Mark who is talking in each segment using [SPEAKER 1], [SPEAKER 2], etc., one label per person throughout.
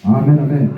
[SPEAKER 1] Amen, amen.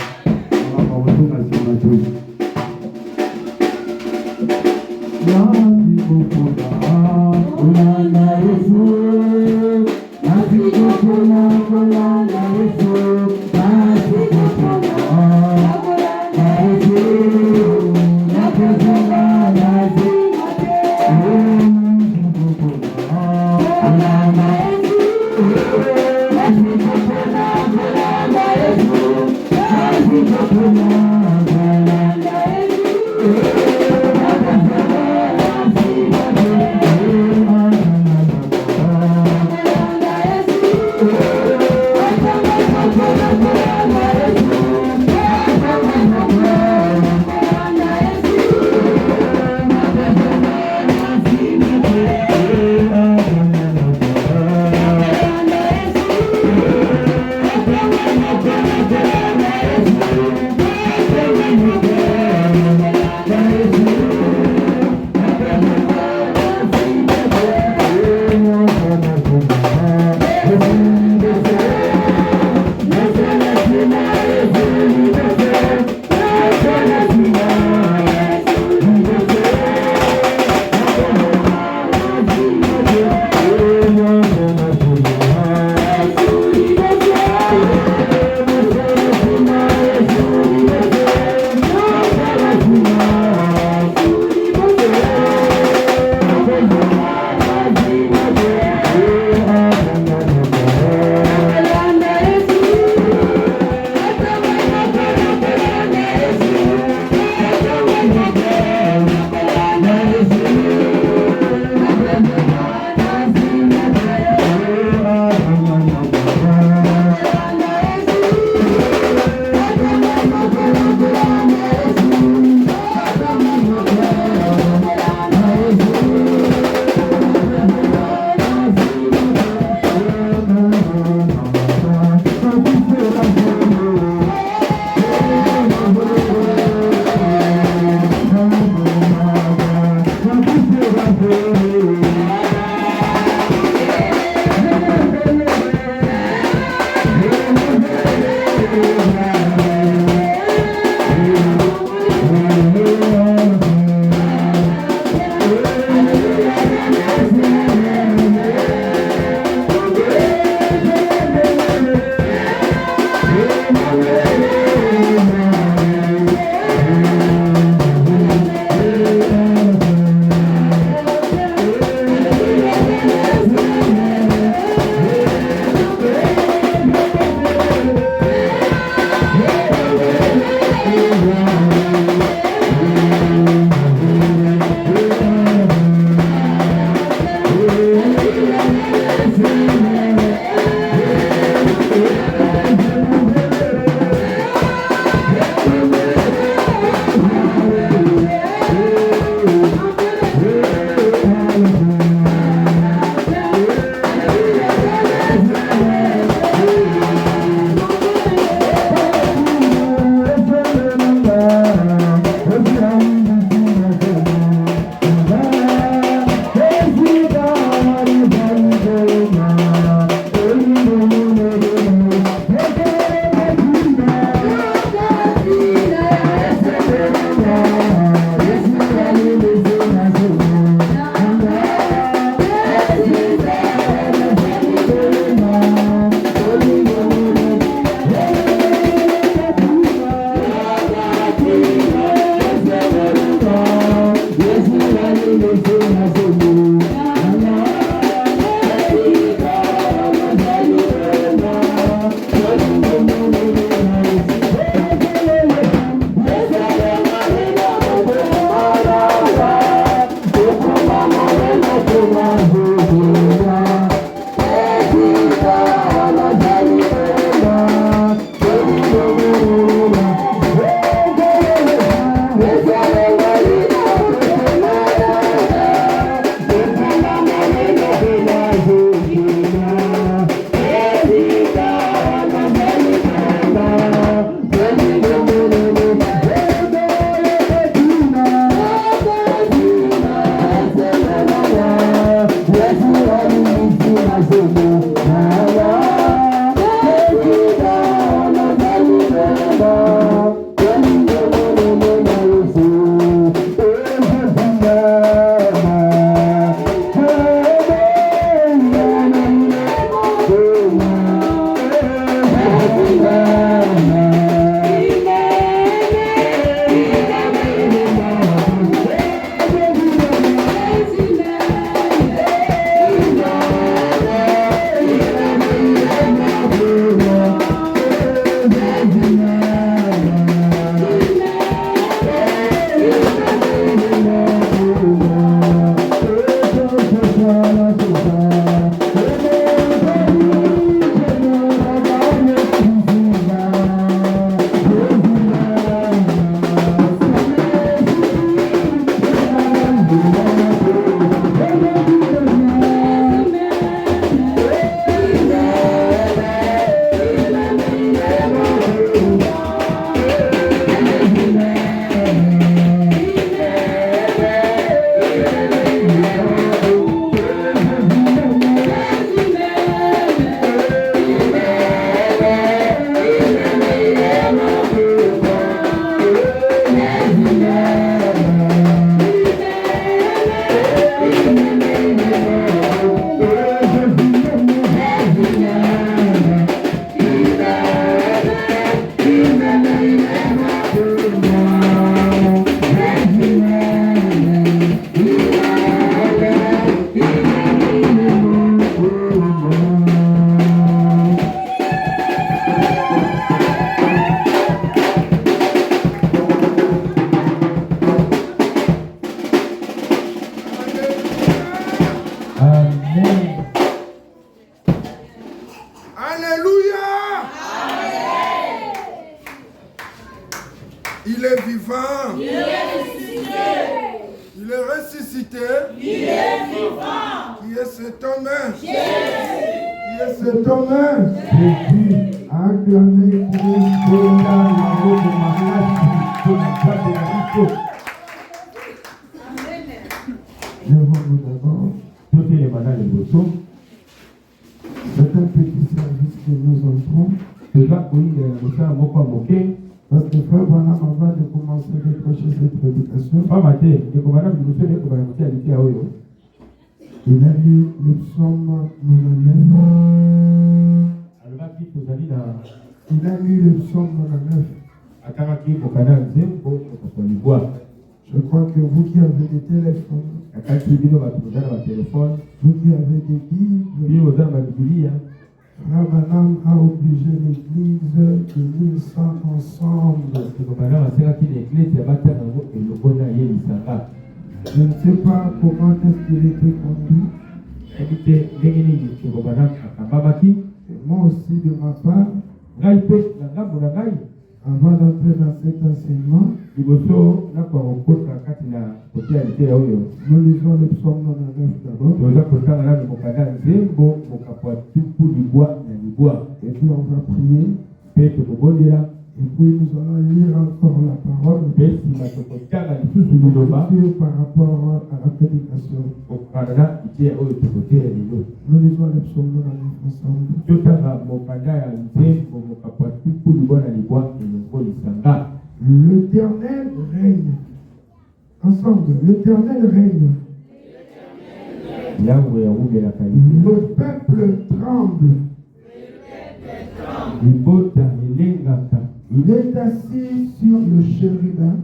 [SPEAKER 1] Il est vivant.
[SPEAKER 2] Il est ressuscité.
[SPEAKER 1] Il est ressuscité.
[SPEAKER 2] Il est vivant.
[SPEAKER 1] Qui est cet homme?
[SPEAKER 2] Jésus.
[SPEAKER 1] Qui est cet homme?
[SPEAKER 3] Jésus a acclamé Christ pour la robe de mariage pour la fête de la vie. Lèvons-nous d'abord. Tout est maintenant les boutons. C'est un petit service que nous entrons. Parce que Frère Branham, avant de commencer de prêcher cette prédication, il a lu le psaume 99. Il a lu le psaume 99. Je crois que vous qui avez des téléphones, vous qui avez des Bibles, Frère Branham a obligé l'Église de lire ça ensemble. Je ne sais pas comment est-ce qu'il était conduit. Et moi aussi de ma part, avant d'entrer dans cet enseignement, nous lisons le psaume 99 d'abord. Et puis on va prier. Et puis nous allons lire encore la parole par rapport à la prédication. Nous lisons le psaume 99 ensemble. L'Éternel règne. Ensemble, l'Éternel règne. Le peuple tremble. Il est assis sur le chérubin.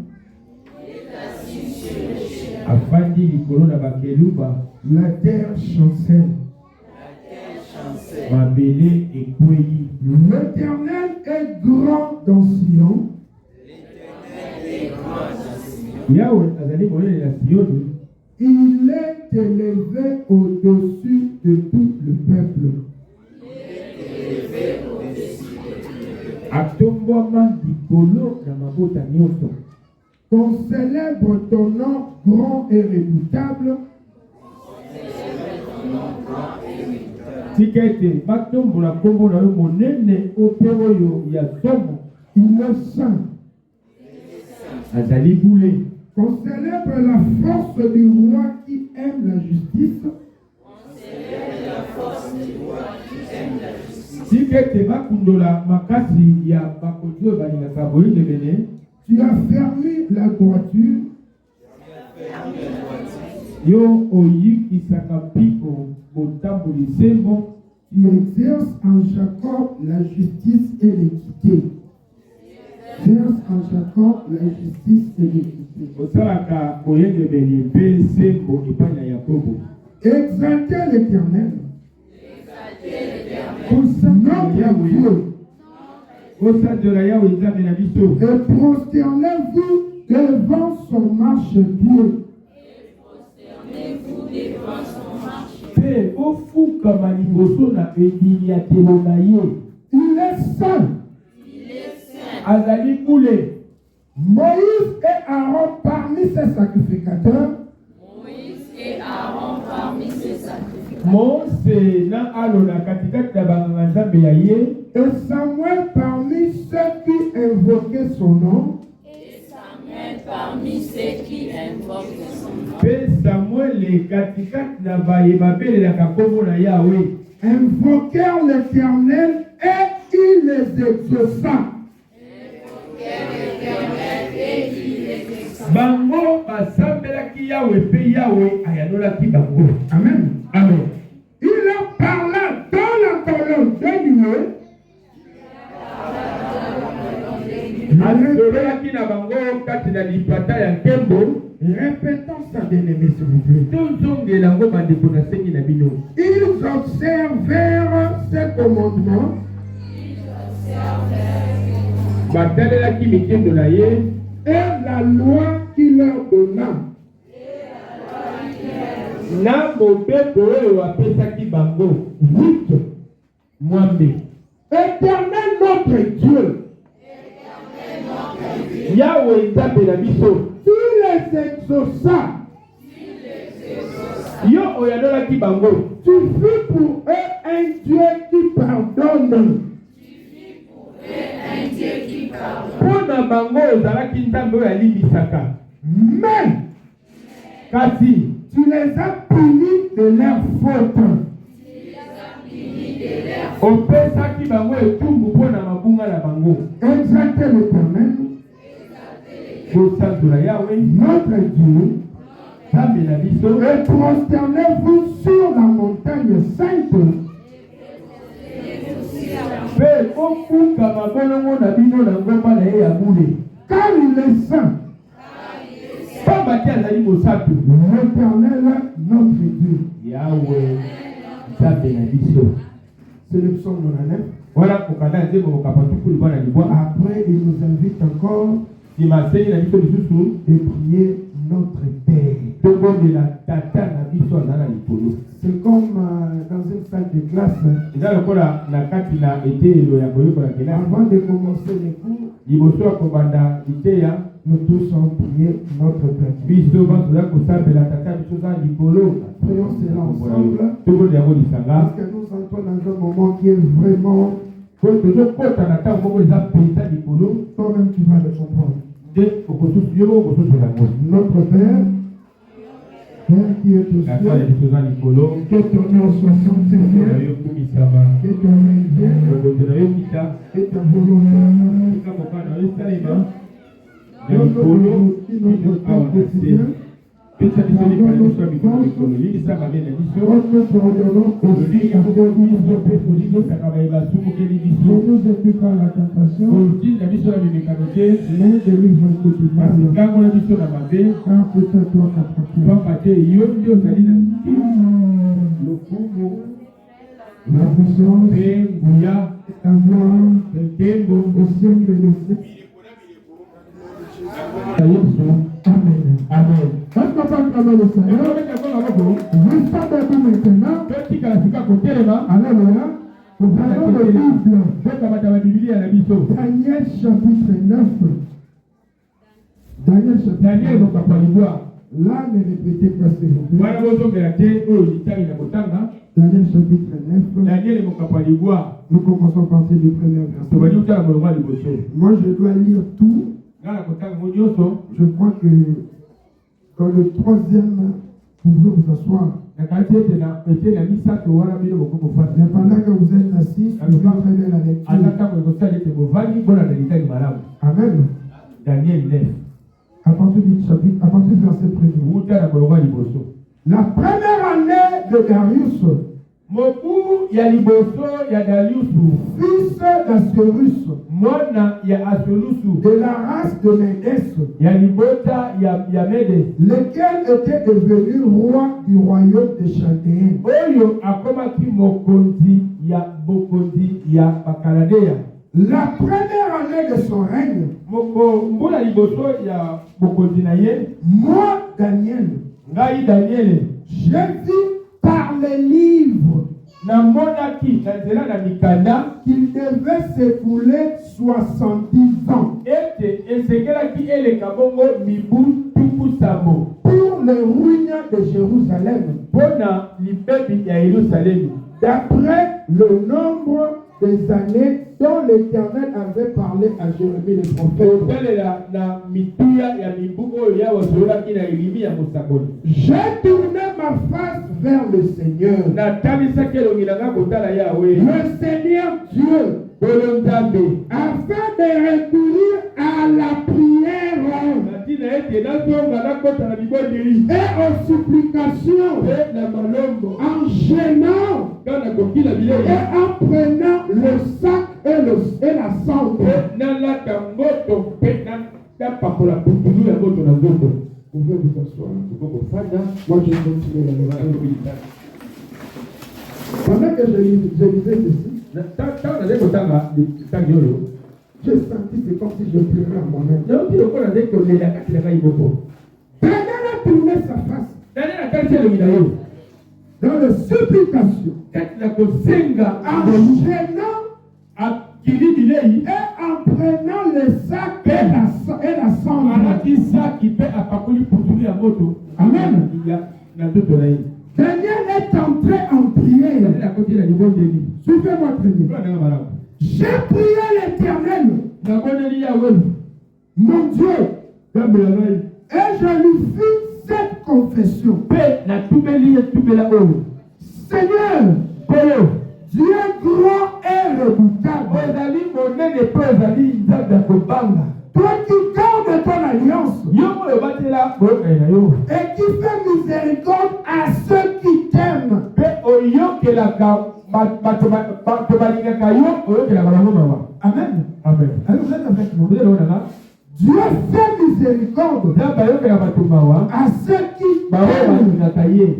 [SPEAKER 3] La terre chancelle. L'Éternel est grand dans Sion. Il est élevé au-dessus de tout le peuple. Qu'on célèbre ton nom grand et redoutable. Il est saint. Qu'on célèbre la force du roi qui aime la justice. Tu as fermé la droiture. Tu exerces en Jacob la justice et l'équité. Exerce en Jacob la justice et l'équité. Exaltez l'Éternel. Et prosternez-vous devant son marchepied. Il est saint. Moïse et Aaron parmi ses sacrificateurs. Et Samuel parmi ceux qui invoquaient son nom. Invoquèrent l'Éternel et il les exauça. Amen. Amen. Il leur parla dans la colonne de nuée. Répétons ça, bien-aimé, s'il vous plaît. Ils observèrent ces commandements. Et la loi qu'il leur donna. Éternel notre Dieu,
[SPEAKER 4] Yahweh nzambe na biso.
[SPEAKER 3] Tu les exauças.
[SPEAKER 4] Yo oyandolaki bango.
[SPEAKER 3] Tu fus pour eux un Dieu qui pardonne.
[SPEAKER 4] Pona bango ozalaki nzambe oyo alimbisaka.
[SPEAKER 3] Mais
[SPEAKER 4] Kasi
[SPEAKER 3] tu les as punis de leurs fautes.
[SPEAKER 4] opesaki bango etumbu mpona mabunga na bango.
[SPEAKER 3] Exaltez l'Éternel,
[SPEAKER 4] Kosanzola Yahweh
[SPEAKER 3] notre Dieu,
[SPEAKER 4] nzambe na biso,
[SPEAKER 3] et prosternez-vous sur la montagne sainte.
[SPEAKER 4] mpe okukama bolongo na bino na ngomba na ye ya bule.
[SPEAKER 3] Car il est saint,
[SPEAKER 4] Pamba te azali mosapi.
[SPEAKER 3] l'Éternel notre Dieu.
[SPEAKER 4] Yahweh nzambe na biso.
[SPEAKER 3] C'est le psaume 99.
[SPEAKER 4] Wana kokanda nzembo mokapatuku liba na libwa.
[SPEAKER 3] Après, il nous invite encore
[SPEAKER 4] Sima sengi na biso lisusu
[SPEAKER 3] de prier notre Père.
[SPEAKER 4] tobondela tata na biso aza na likolo.
[SPEAKER 3] C'est comme dans une salle de classe.
[SPEAKER 4] Eza lokola na kati na eteyelo ya koyekola kelasi.
[SPEAKER 3] Avant de commencer les cours,
[SPEAKER 4] Liboso ya kobanda liteya
[SPEAKER 3] nous tous allons prier notre Père.
[SPEAKER 4] biso bazoza kosambela tata biso za likolo.
[SPEAKER 3] Prions cela ensemble.
[SPEAKER 4] Tobondela yango lisanga.
[SPEAKER 3] Parce que nous entrons dans un moment qui est vraiment,
[SPEAKER 4] Po tozokota na ntango moko eza mpenza likolo.
[SPEAKER 3] toi-même tu vas le comprendre.
[SPEAKER 4] Nde okosusu yo moko okosusola yango.
[SPEAKER 3] Notre Père, Père qui est au
[SPEAKER 4] Na sala
[SPEAKER 3] ciel,
[SPEAKER 4] biso za likolo.
[SPEAKER 3] que ton nom soit
[SPEAKER 4] Kombo na
[SPEAKER 3] sanctifié,
[SPEAKER 4] yo kumisama.
[SPEAKER 3] que ton règne vienne,
[SPEAKER 4] Bokonzi na yo kita.
[SPEAKER 3] que ta volonté
[SPEAKER 4] Tika mokano na yo esalema. Na
[SPEAKER 3] Donne-nous
[SPEAKER 4] likolo
[SPEAKER 3] aujourd'hui notre
[SPEAKER 4] bino
[SPEAKER 3] pain
[SPEAKER 4] awa na se.
[SPEAKER 3] quotidien.
[SPEAKER 4] Pesa biso likolo biso ya mikolo mikolo. Yebisa mabe na biso.
[SPEAKER 3] Donne-nous pardonnons aussi à ceux qui nous ont péché.
[SPEAKER 4] Nous
[SPEAKER 3] Ne nous induis pas à la tentation, mais délivre-nous du mal. Car c'est à toi qu'appartient la puissance, la gloire, au siècle des siècles. Amen.
[SPEAKER 4] Amen.
[SPEAKER 3] Est-ce qu'on peut acclamer le Seigneur? Restons debout maintenant. Alléluia. Nous allons le Bible. Daniel chapitre 9. Daniel chapitre 9. Là, ne répétez pas s'il vous plaît. Daniel chapitre 9. Nous commençons à partir du premier verset. Moi, je dois lire tout. Je crois que dans le troisième, vous pouvez vous asseoir. Mais pendant que vous êtes assis, vous pouvez très bien la lecture. Amen.
[SPEAKER 4] Daniel 9.
[SPEAKER 3] À partir du chapitre, à partir du verset prévu. La première année de Darius,
[SPEAKER 4] Mobu ya liboso ya Dariusu,
[SPEAKER 3] fils d'Assuérus,
[SPEAKER 4] mwana ya Assuérusu,
[SPEAKER 3] de la race de Médès,
[SPEAKER 4] ya libota ya Médès,
[SPEAKER 3] lequel était devenu roi du royaume des Chaldéens.
[SPEAKER 4] oyo akomaki mokonzi ya bokonzi ya Bakaladea.
[SPEAKER 3] La première année de son règne,
[SPEAKER 4] Moko mbula liboso ya bokonzi na ye,
[SPEAKER 3] moi, Daniel,
[SPEAKER 4] ngai Daniel,
[SPEAKER 3] j'ai vu par les livres
[SPEAKER 4] na monaki na nzela na mikanda
[SPEAKER 3] qu'il devait s'écouler 70 ans
[SPEAKER 4] ete esengelaki eleka bongo mibu tuku sabo
[SPEAKER 3] pour les ruines de Jérusalem,
[SPEAKER 4] mpona libebi ya Yerusalemi,
[SPEAKER 3] d'après le nombre des années dont l'Éternel avait parlé à Jérémie le prophète.
[SPEAKER 4] kotalela na mituya ya mibu oyo yawe asololaki na Yeremia mosakoli.
[SPEAKER 3] J'ai tourné ma face vers le Seigneur,
[SPEAKER 4] natamisaki elongi na nga kotala yawe
[SPEAKER 3] le Seigneur Dieu,
[SPEAKER 4] bolo nzambe,
[SPEAKER 3] afin de recourir à la prière
[SPEAKER 4] natina ete nazonga nakota na libondeli
[SPEAKER 3] et aux supplications,
[SPEAKER 4] mpe na malombo
[SPEAKER 3] en gênant
[SPEAKER 4] kana kokila
[SPEAKER 3] et
[SPEAKER 4] bilei
[SPEAKER 3] en prenant le sac et la cendre.
[SPEAKER 4] mpe nalata ngoto mpe napakola putulu ya ngoto na nzoto.
[SPEAKER 3] Vous pouvez vous asseoir.
[SPEAKER 4] okokofanda
[SPEAKER 3] Moi, je continue la lecture. Pendant que je lisais ceci,
[SPEAKER 4] ntango nazali kotanga ntangi oyo
[SPEAKER 3] j'ai senti, c'est comme si je pleurais en moi-même.
[SPEAKER 4] nauti lokola nazali kolela kati na ngai moko.
[SPEAKER 3] Daniel a tourné sa face
[SPEAKER 4] Daniel atalisi elongi na yo
[SPEAKER 3] dans les supplications,
[SPEAKER 4] kati na kosenga
[SPEAKER 3] en gênant
[SPEAKER 4] akili bilei
[SPEAKER 3] et en prenant le sac et la Isaac qui peut apakoli putulu ya moto.
[SPEAKER 1] Amen.
[SPEAKER 3] Daniel est entré en prière. Suivez-moi très bien. J'ai prié l'Éternel, mon Dieu, et je lui fis cette confession. Seigneur, Dieu grand et redoutable, toi qui gardes ton alliance et qui fais miséricorde à ceux qui t'aiment. Amen.
[SPEAKER 4] Amen.
[SPEAKER 3] Alors vous êtes avec nous. Dieu fait miséricorde à ceux qui t'aiment.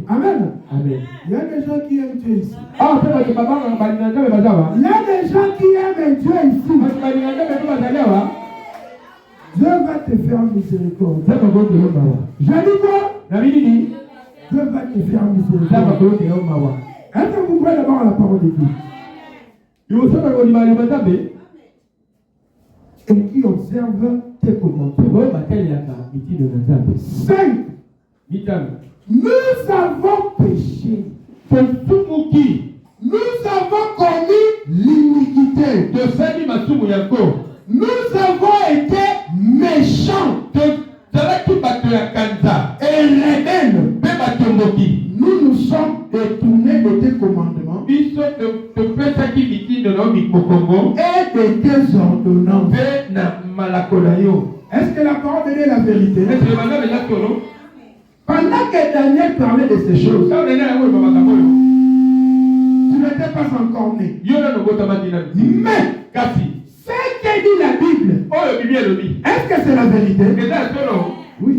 [SPEAKER 3] Amen.
[SPEAKER 4] Amen.
[SPEAKER 3] Il y a des gens qui aiment Dieu ici.
[SPEAKER 4] Ah,
[SPEAKER 3] Il y a des gens qui aiment Dieu ici. Dieu va te faire miséricorde. Je dis quoi? Dieu va te faire miséricorde. Est-ce que vous croyez d'abord à la parole de Dieu? Et qui observe tes commandements. 5. Nous avons péché. Nous avons commis l'iniquité. Nous avons été méchants et rebelles. Nous nous sommes détournés de tes commandements et de tes ordonnances. Est-ce que la parole de Dieu est la vérité? Pendant que Daniel parlait de ces choses, tu n'étais pas encore né. Mais ce que dit la Bible, est-ce que c'est la vérité? Oui.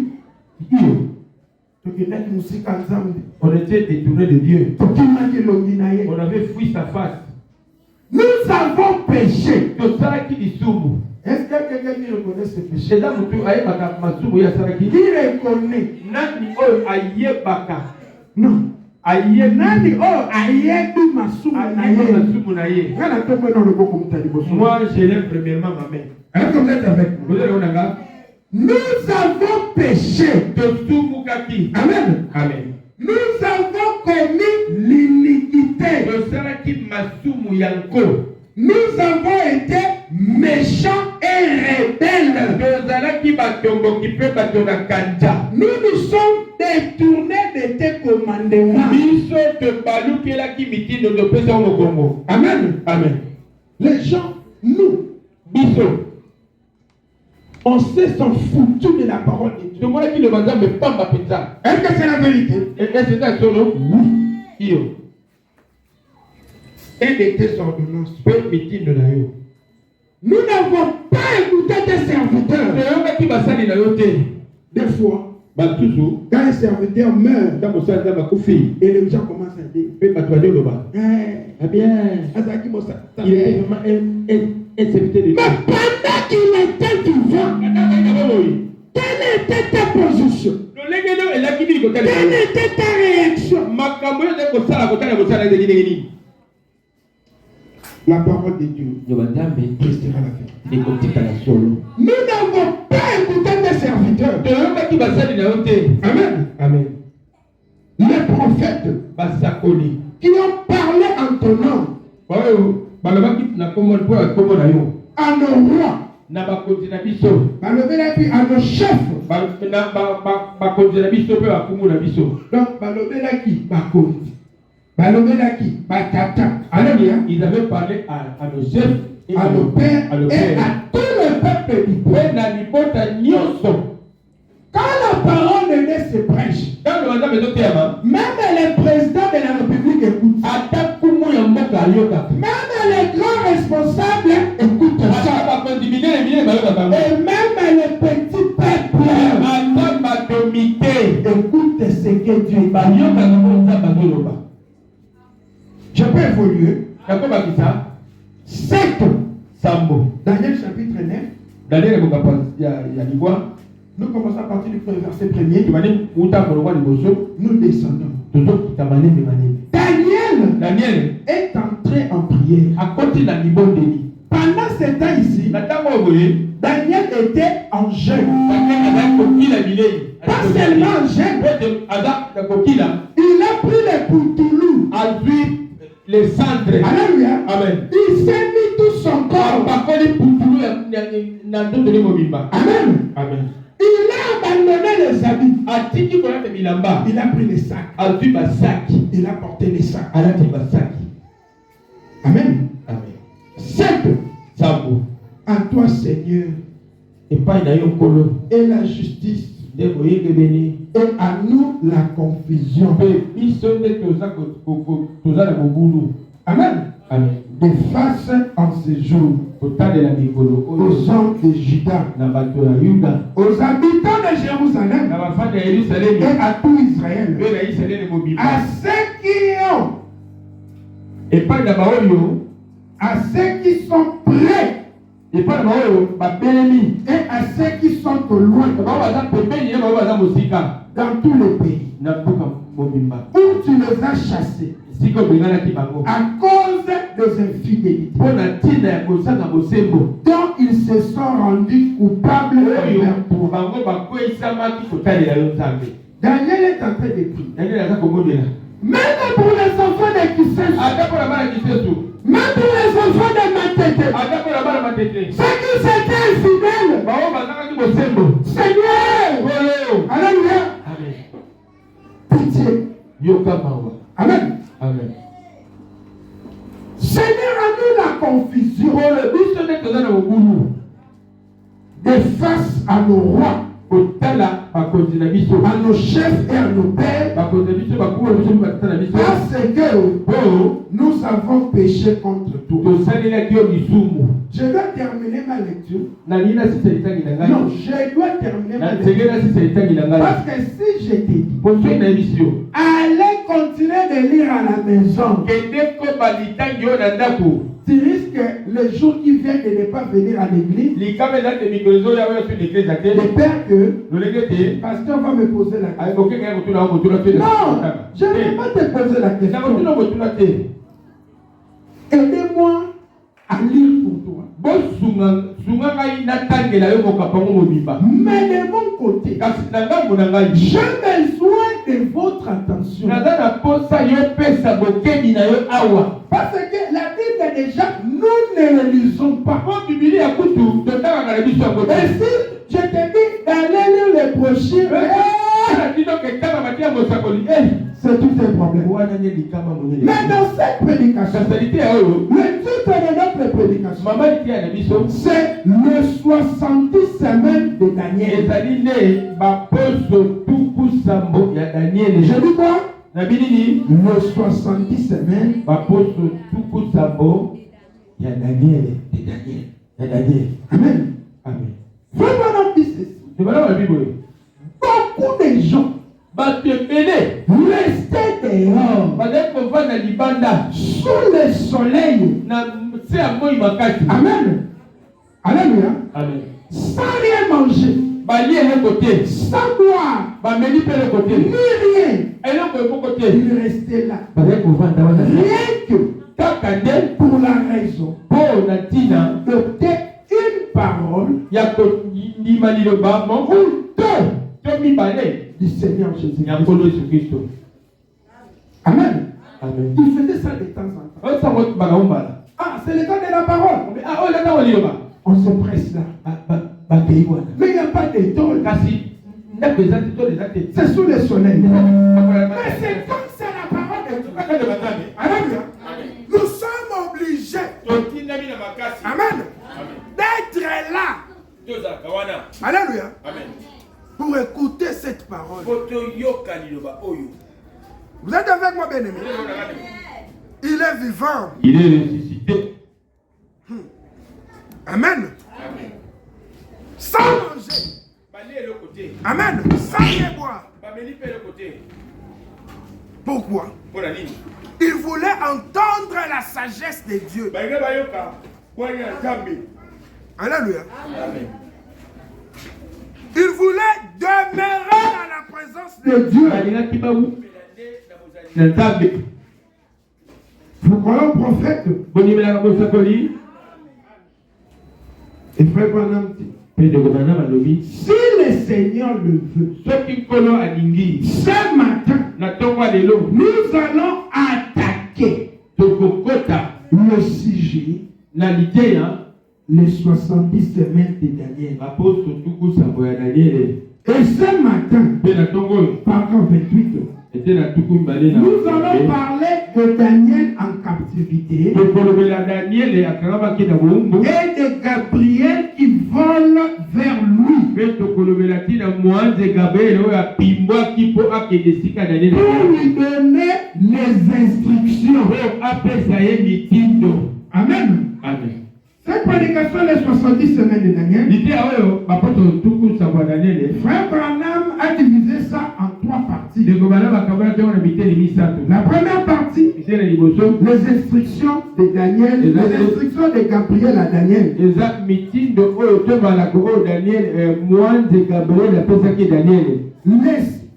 [SPEAKER 4] On était détourné de Dieu.
[SPEAKER 3] On
[SPEAKER 4] avait fui sa face.
[SPEAKER 3] Nous avons péché.
[SPEAKER 4] Est-ce que quelqu'un qui reconnaît ce péché? Qui reconnaît? Non. Moi, je lève premièrement ma main.
[SPEAKER 3] Est-ce que vous êtes avec nous? Nous avons péché. Amen.
[SPEAKER 4] Amen.
[SPEAKER 3] Nous avons commis l'iniquité. Nous avons été méchants et rebelles. Nous nous sommes détournés de tes commandements. Amen.
[SPEAKER 4] Amen.
[SPEAKER 3] Les gens, nous, on s'est s'en foutu de la parole de Dieu. Est-ce que c'est la vérité?
[SPEAKER 4] Oui.
[SPEAKER 3] Et de tes ordonnances. Nous n'avons pas écouté tes serviteurs. Des fois, quand un serviteur meurt, et les gens commencent à dire,
[SPEAKER 4] il est vraiment un serviteur de Dieu.
[SPEAKER 3] mais pendant qu'il était vivant, quelle était ta position? Quelle était ta réaction? La parole de Dieu restera la vérité. Nous n'avons pas écouté tes serviteurs. Amen.
[SPEAKER 4] Amen.
[SPEAKER 3] Les prophètes qui ont parlé en ton nom à nos rois, à nos chefs. Donc,
[SPEAKER 4] ils avaient parlé à nos chefs,
[SPEAKER 3] à nos pères et à tout le peuple du peuple. Quand la parole de Dieu se prêche, même les présidents de la République écoutent. Même les grands responsables écoutent ça. Et même les petits peuples écoutent ce que Dieu dit. Je peux évoluer. 7. Daniel chapitre 9. Nous commençons à partir du verset 1er. Nous descendons. Daniel est entré en prière. Pendant ce temps ici, Daniel était en jeûne. Pas seulement Jean. Il a pris les poutoulous.
[SPEAKER 4] Les cendres.
[SPEAKER 3] Alléluia.
[SPEAKER 4] Amen.
[SPEAKER 3] Il s'est mis tout son corps. Amen.
[SPEAKER 4] Amen.
[SPEAKER 3] Il a abandonné les habits. Il a pris les sacs. Il a porté les sacs. Amen.
[SPEAKER 4] Amen.
[SPEAKER 3] Simple. À toi, Seigneur,
[SPEAKER 4] Et
[SPEAKER 3] la justice. Et à nous la confusion. Amen.
[SPEAKER 4] Amen.
[SPEAKER 3] De face en ce jour aux hommes de Juda, aux habitants de Jérusalem et à tout Israël, à ceux qui ont, à ceux qui sont prêts et à ceux qui sont au loin dans tous les pays où tu les as chassés à cause des infidélités dont ils se sont rendus coupables envers toi. Daniel est en train d'écrire. Même pour les enfants de Kisses, même pour les enfants de Matete, ceux qui s'étaient infidèles, Seigneur, alléluia, pitié. Amen.
[SPEAKER 4] Amen.
[SPEAKER 3] Seigneur, à nous la confusion de face à nos rois, à nos chefs et à nos pères, parce que nous avons péché contre toi. Je dois terminer ma lecture. Non, je dois terminer ma lecture. Parce que si je te dis, allez continuer de lire à la maison, tu risques le jour qui vient de ne pas venir à l'église. De peur que le pasteur va me poser la question. Non, je ne vais pas te poser la question. Aidez-moi à lire pour toi. Mais de mon côté, j'ai besoin de votre attention. Parce que la Bible déjà, nous ne le lisons pas. Et si je te dis d'aller lire les brochures, c'est tout un problème. Mais dans cette prédication, le titre de notre prédication, c'est le 70 semaines de Daniel. Je dis quoi? Le 70 semaines Amen.
[SPEAKER 4] Amen.
[SPEAKER 3] Vraiment, beaucoup de gens restaient dehors sous le soleil. Amen. Alléluia.
[SPEAKER 4] Amen.
[SPEAKER 3] Sans rien manger, sans boire, ni rien. Ils restaient là. Rien que pour la raison de peut-être une parole ou deux du Seigneur Jésus-Christ. Amen.
[SPEAKER 4] Amen.
[SPEAKER 3] Il faisait ça de temps en temps. Ah, c'est le temps de la parole. On se presse là. Mais il n'y a pas d'étole. C'est sous le soleil. Mais c'est comme ça la parole de Dieu. Alléluia. Nous sommes obligés. Amen. D'être là. Alléluia. Pour écouter cette parole. Vous êtes avec moi, bien-aimé? Il est vivant.
[SPEAKER 4] Il est ressuscité.
[SPEAKER 3] Amen. Sans manger. Amen. Sans rien boire. Pourquoi? Il voulait entendre la sagesse de Dieu. Alléluia. Il voulait demeurer dans la présence de Dieu. Vous croyez au prophète? Et frère Branham dit, Si le Seigneur le veut, ce matin, nous allons attaquer le sujet, les 70 semaines de Daniel. Et ce matin, paragraphe 28, nous allons parler de Daniel en captivité et de Gabriel qui vole vers lui pour lui donner les instructions. Amen.
[SPEAKER 4] Amen.
[SPEAKER 3] Cette prédication des 70 semaines de Daniel, Frère Branham a divisé ça en 3 parties. La première partie, les instructions de Daniel, les instructions de Gabriel à Daniel.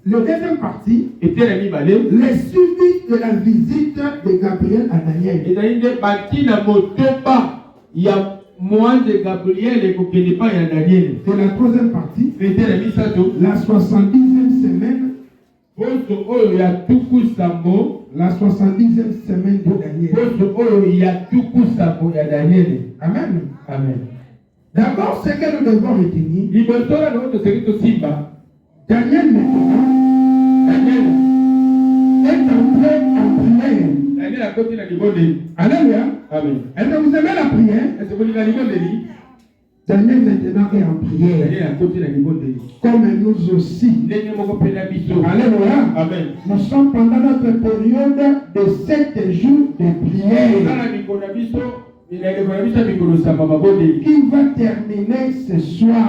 [SPEAKER 3] La deuxième partie, les suivis de la visite de Gabriel à Daniel.
[SPEAKER 4] Il y a moins de Gabriel et qu'il n'est pas il y a Daniel.
[SPEAKER 3] Et la troisième partie, la 70e semaine, la 70e semaine de Daniel. Amen.
[SPEAKER 4] Amen.
[SPEAKER 3] D'abord, ce que nous devons retenir, Daniel est entré en prière. Alléluia.
[SPEAKER 4] Amen.
[SPEAKER 3] Est-ce que vous aimez la prière? Daniel maintenant est en prière. Comme nous aussi. Alléluia.
[SPEAKER 4] Amen.
[SPEAKER 3] Nous sommes pendant notre période de 7 jours de prière qui va terminer ce soir.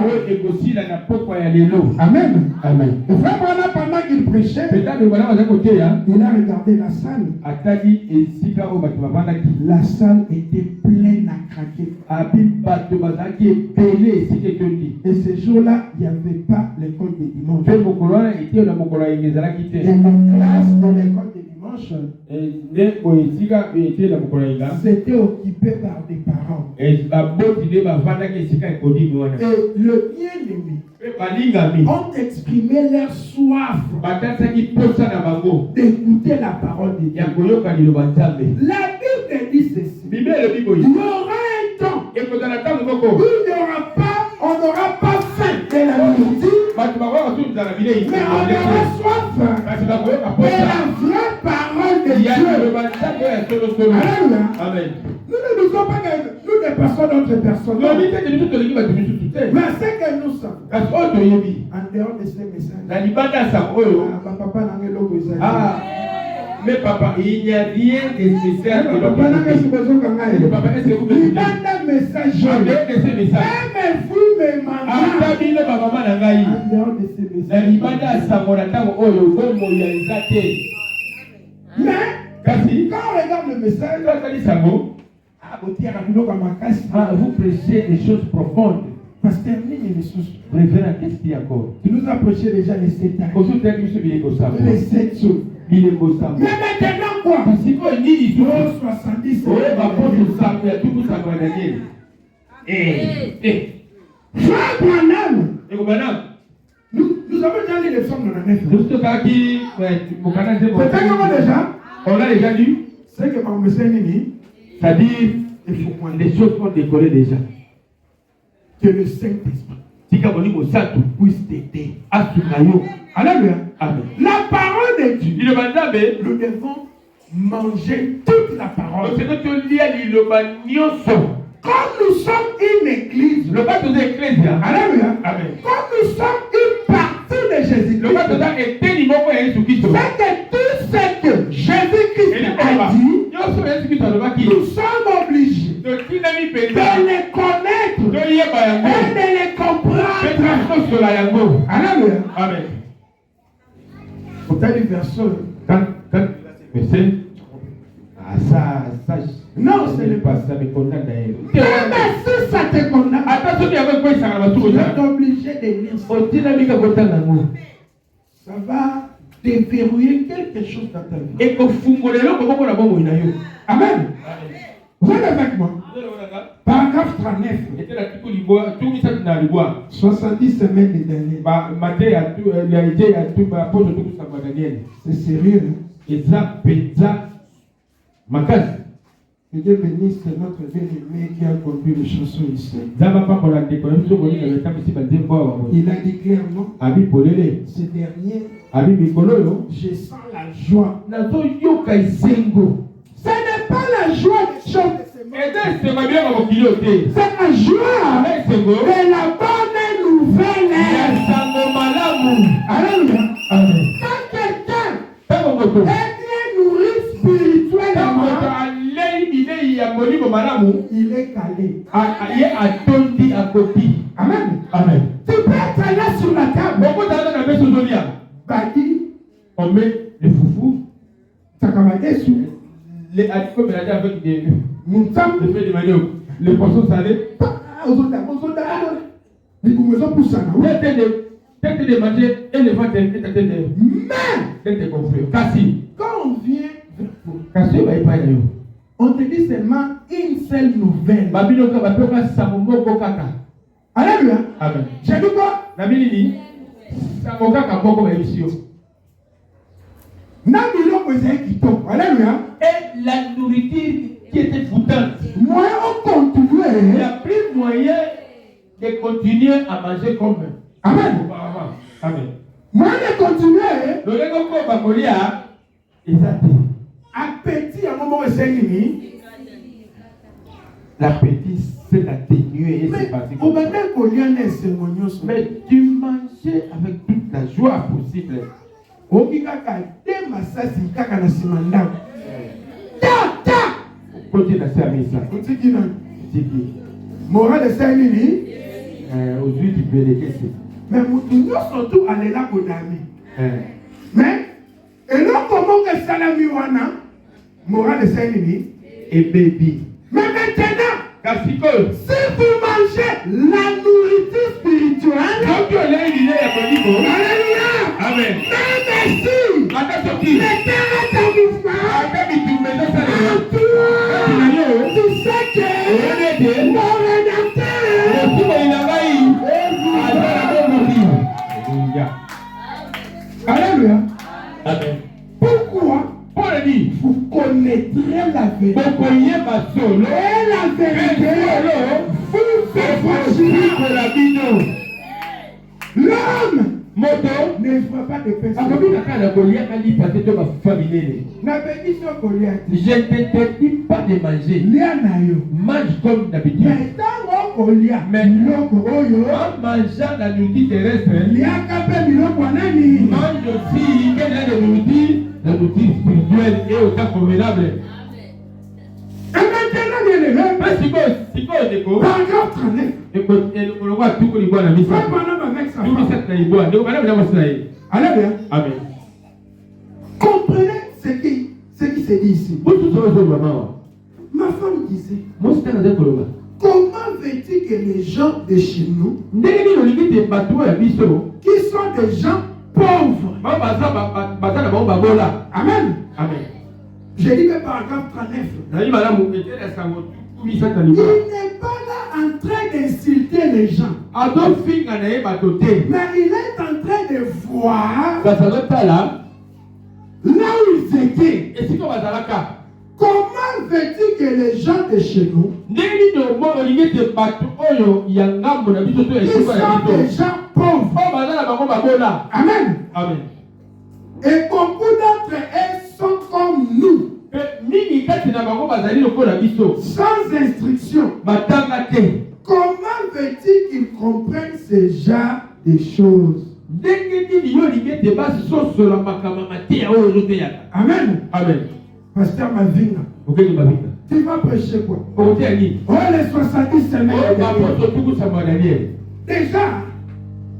[SPEAKER 3] Amen.
[SPEAKER 4] Amen.
[SPEAKER 3] Le frère Branham, pendant qu'il prêchait, il a regardé la salle. La salle était pleine à craquer. Et ce jour-là, il n'y avait pas l'école de dimanche. Et la classe de l'école de dimanche c'était occupé par des parents. Et le bien-aimé ont exprimé leur soif d'écouter la parole de Dieu. La Bible dit ceci. Il y aura un temps où on n'aura pas faim de la nourriture, mais on aura soif de la vraie parole de Dieu.
[SPEAKER 4] Amen.
[SPEAKER 3] Nous ne nous sommes pas nous dépassons notre personne. Mais ce que nous sommes, en dehors de ces messages,
[SPEAKER 4] mais papa, il n'y a rien de spécial.
[SPEAKER 3] Papa, est-ce que vous
[SPEAKER 4] m'écoutez?
[SPEAKER 3] Mais quand on regarde le message,
[SPEAKER 4] vous prêchez des choses profondes.
[SPEAKER 3] Pasteur Nini,
[SPEAKER 4] Révérend, qu'est-ce qu'il y a encore?
[SPEAKER 3] Tu nous as prêché déjà les 7 ans. Les 7 jours. Mais maintenant quoi?
[SPEAKER 4] 70
[SPEAKER 3] Frère Branham, nous avons déjà lu les psaumes dans la nef. Peut-être déjà.
[SPEAKER 4] On l'a déjà lu.
[SPEAKER 3] C'est que mon monsieur Nini,
[SPEAKER 4] c'est-à-dire les choses sont décorées déjà.
[SPEAKER 3] Que le Saint-Esprit
[SPEAKER 4] puisse t'aider.
[SPEAKER 3] Alléluia.
[SPEAKER 4] Amen.
[SPEAKER 3] La parole de Dieu. Nous devons manger toute la parole. Comme nous sommes une église. Alléluia.
[SPEAKER 4] Amen.
[SPEAKER 3] Comme nous sommes une partie de Jésus-Christ. C'est que tout ce que Jésus-Christ a dit, nous sommes obligés de les connaître et de les comprendre. Alléluia.
[SPEAKER 4] Amen.
[SPEAKER 3] Pourtant, le verset. Non, ce n'est pas ça. Mais si ça te condamne, tu es obligé de lire ça. Ça va déverrouiller quelque chose dans ta vie. Amen. Vous êtes avec moi? Paragraphe 39. 70 semaines de dernier. C'est sérieux, hein? Que Dieu bénisse notre bien-aimé qui a conduit les chansons ici. Il a dit clairement, ce dernier, je sens la joie. Ce n'est pas la joie de chanter, c'est la joie de la bonne nouvelle. Alléluia. Quand quelqu'un est bien nourri spirituellement, il est calé. Amen.
[SPEAKER 4] Amen.
[SPEAKER 3] Tu peux être là sur la table. Badi,
[SPEAKER 4] On met les foufous,
[SPEAKER 3] Takamadesu,
[SPEAKER 4] les animaux mélangés avec des
[SPEAKER 3] Moutam,
[SPEAKER 4] les poissons salés. Tête de manger et le ventre est tête de confrères. Cassi.
[SPEAKER 3] Quand on vient,
[SPEAKER 4] Cassi va y parler.
[SPEAKER 3] on te dit seulement une seule nouvelle.
[SPEAKER 4] Babylone va faire Samomo Kaka.
[SPEAKER 3] Alléluia.
[SPEAKER 4] Amen.
[SPEAKER 3] J'ai dit quoi?
[SPEAKER 4] Nabilini. Samomo Kaka Boko émission.
[SPEAKER 3] Alléluia.
[SPEAKER 4] Et la nourriture qui était foutante.
[SPEAKER 3] Moi, on continue.
[SPEAKER 4] Il n'y a plus moyen de continuer à manger comme
[SPEAKER 3] Amen.
[SPEAKER 4] auparavant. Amen.
[SPEAKER 3] Moi, on continue.
[SPEAKER 4] Le Lego Bakolia, exactement.
[SPEAKER 3] Appétit à un moment où c'est fini.
[SPEAKER 4] L'appétit s'est atténué et c'est parti.
[SPEAKER 3] Mais
[SPEAKER 4] Mais tu mangeais avec toute la joie possible. Continue à servir ça.
[SPEAKER 3] Moral de Saint-Nini.
[SPEAKER 4] Aujourd'hui, tu peux les caisser.
[SPEAKER 3] Mais nous surtout aller là pour dormir. Mais, et là, comment que Salami Wana, moral de Saint-Nini,
[SPEAKER 4] Et baby.
[SPEAKER 3] mais maintenant,
[SPEAKER 4] Kasi
[SPEAKER 3] si vous mangez la nourriture spirituelle, Alléluia,
[SPEAKER 4] Amen.
[SPEAKER 3] mais merci,
[SPEAKER 4] Attention
[SPEAKER 3] le cœur est en mouvement, tu sais que mon rédempteur, Alléluia.
[SPEAKER 4] Amen.
[SPEAKER 3] Pourquoi
[SPEAKER 4] Paul dit,
[SPEAKER 3] vous connaîtrez la vérité? Et la vérité vous affranchira. L'homme ne fera pas de personne. N'avait dit sur Goliath.
[SPEAKER 4] Je ne t'interdis pas de manger.
[SPEAKER 3] Lianayo.
[SPEAKER 4] Mange comme d'habitude.
[SPEAKER 3] Mais tant Goliath.
[SPEAKER 4] Mais
[SPEAKER 3] Miloko oyo.
[SPEAKER 4] en mangeant la nourriture terrestre,
[SPEAKER 3] Liakape miloko anani.
[SPEAKER 4] mange aussi quelle est la nourriture spirituelle et autant convenable.
[SPEAKER 3] Et maintenant, bien aimé. Paragraphe 39. Frère Branham avec sa femme. Alléluia.
[SPEAKER 4] Amen.
[SPEAKER 3] Comprenez ce qui se dit ici. Ma femme disait, comment veux-tu que les gens de chez nous, qui sont des gens pauvres, Amen.
[SPEAKER 4] Amen.
[SPEAKER 3] J'ai dit que paragraphe 39, il n'est pas là en train d'insulter les gens, mais il est en train de voir là où ils étaient. Comment veux-tu que les gens de chez nous, qui sont des gens pauvres, Amen.
[SPEAKER 4] Amen.
[SPEAKER 3] Et beaucoup d'entre eux sont comme nous, sans instruction. Comment veux-tu qu'ils comprennent ce genre de choses? Amen.
[SPEAKER 4] Amen.
[SPEAKER 3] Pasteur Mavinga, tu vas prêcher quoi? Oh, les 70 semaines. Déjà,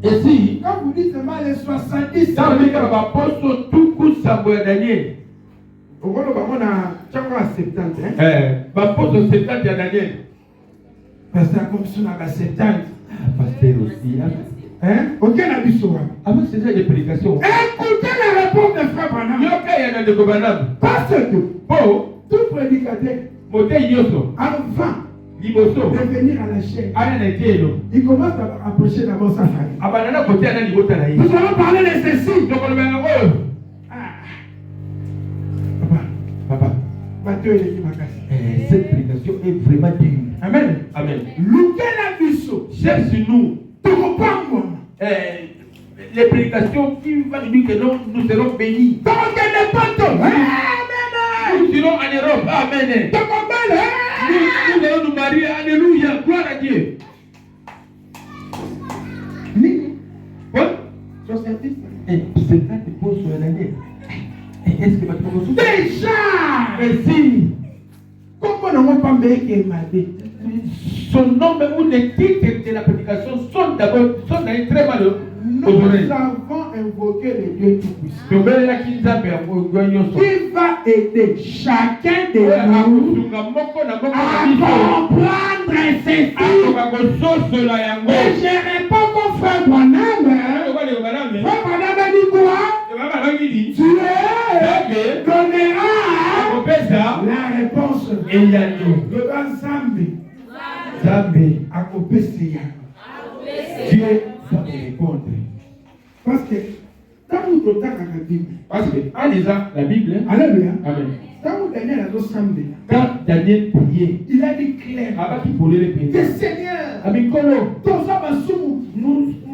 [SPEAKER 4] et si,
[SPEAKER 3] quand vous dites seulement les 70
[SPEAKER 4] dans le cas
[SPEAKER 3] semaines,
[SPEAKER 4] où l'apôtre tout coup Samuel Daniel,
[SPEAKER 3] on va à 70.
[SPEAKER 4] l'apôtre 70 à Daniel,
[SPEAKER 3] Pasteur comme si on a 70.
[SPEAKER 4] pasteur aussi,
[SPEAKER 3] Hein? Aucun habit sur moi.
[SPEAKER 4] avec ces gens de prédication,
[SPEAKER 3] Écoutez la réponse de Frère Branham.
[SPEAKER 4] il y a de gouvernable,
[SPEAKER 3] Parce que
[SPEAKER 4] pour
[SPEAKER 3] tout prédicateur,
[SPEAKER 4] monter Yoso,
[SPEAKER 3] avant de venir à la chaîne. Il commence à approcher d'abord sa famille. Nous allons parler de ceci. Papa.
[SPEAKER 4] Cette prédication est vraiment dure.
[SPEAKER 3] Amen.
[SPEAKER 4] Amen.
[SPEAKER 3] Cherche-nous.
[SPEAKER 4] Les prédications qui vont nous dire que nous serons bénis. Nous irons en Europe. Amen. Nous allons nous marier. Alléluia. Gloire à Dieu. C'est ça qui pose sur l'année. Est-ce que vous
[SPEAKER 3] déjà,
[SPEAKER 4] merci.
[SPEAKER 3] Comment n'avons pas qui m'a dit?
[SPEAKER 4] Son nom ou les titres de la prédication sont d'abord très malheureux.
[SPEAKER 3] Nous avons invoqué le Dieu Tout-Puissant qui va aider chacun de nous à comprendre ceci. Et je réponds mon frère Branham. Frère Branham dit quoi? Dieu donnera la réponse. Le grand Zambé a coupé ses yeux. Dieu va me répondre. Parce que quand vous êtes dans la Bible,
[SPEAKER 4] parce que en lisant la Bible,
[SPEAKER 3] alléluia.
[SPEAKER 4] Amen.
[SPEAKER 3] Quand Daniel a Zambé,
[SPEAKER 4] quand Daniel priait,
[SPEAKER 3] il a dit clair.
[SPEAKER 4] Avant qu'il pouvait les prier.
[SPEAKER 3] Seigneur,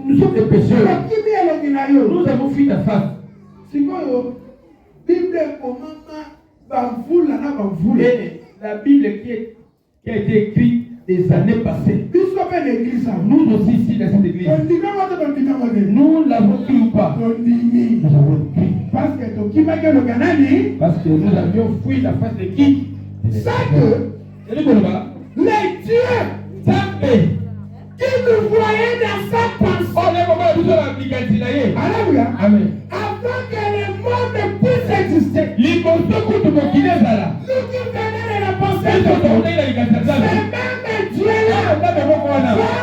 [SPEAKER 4] nous sommes des pécheurs.
[SPEAKER 3] Nous
[SPEAKER 4] avons fui ta face.
[SPEAKER 3] C'est quoi Bible
[SPEAKER 4] et la Bible qui a été écrite des années passées. Nous aussi ici dans cette église. Nous l'avons cru ou pas? Nous avons cru. Parce que nous avions fui la face de qui?
[SPEAKER 3] Ça que les dieux qui nous voyaient dans sa pensée. Alléluia.
[SPEAKER 4] Amen.
[SPEAKER 3] Avant que le monde puisse exister. Nous qui venons de la pensée. C'est même Dieu là. Va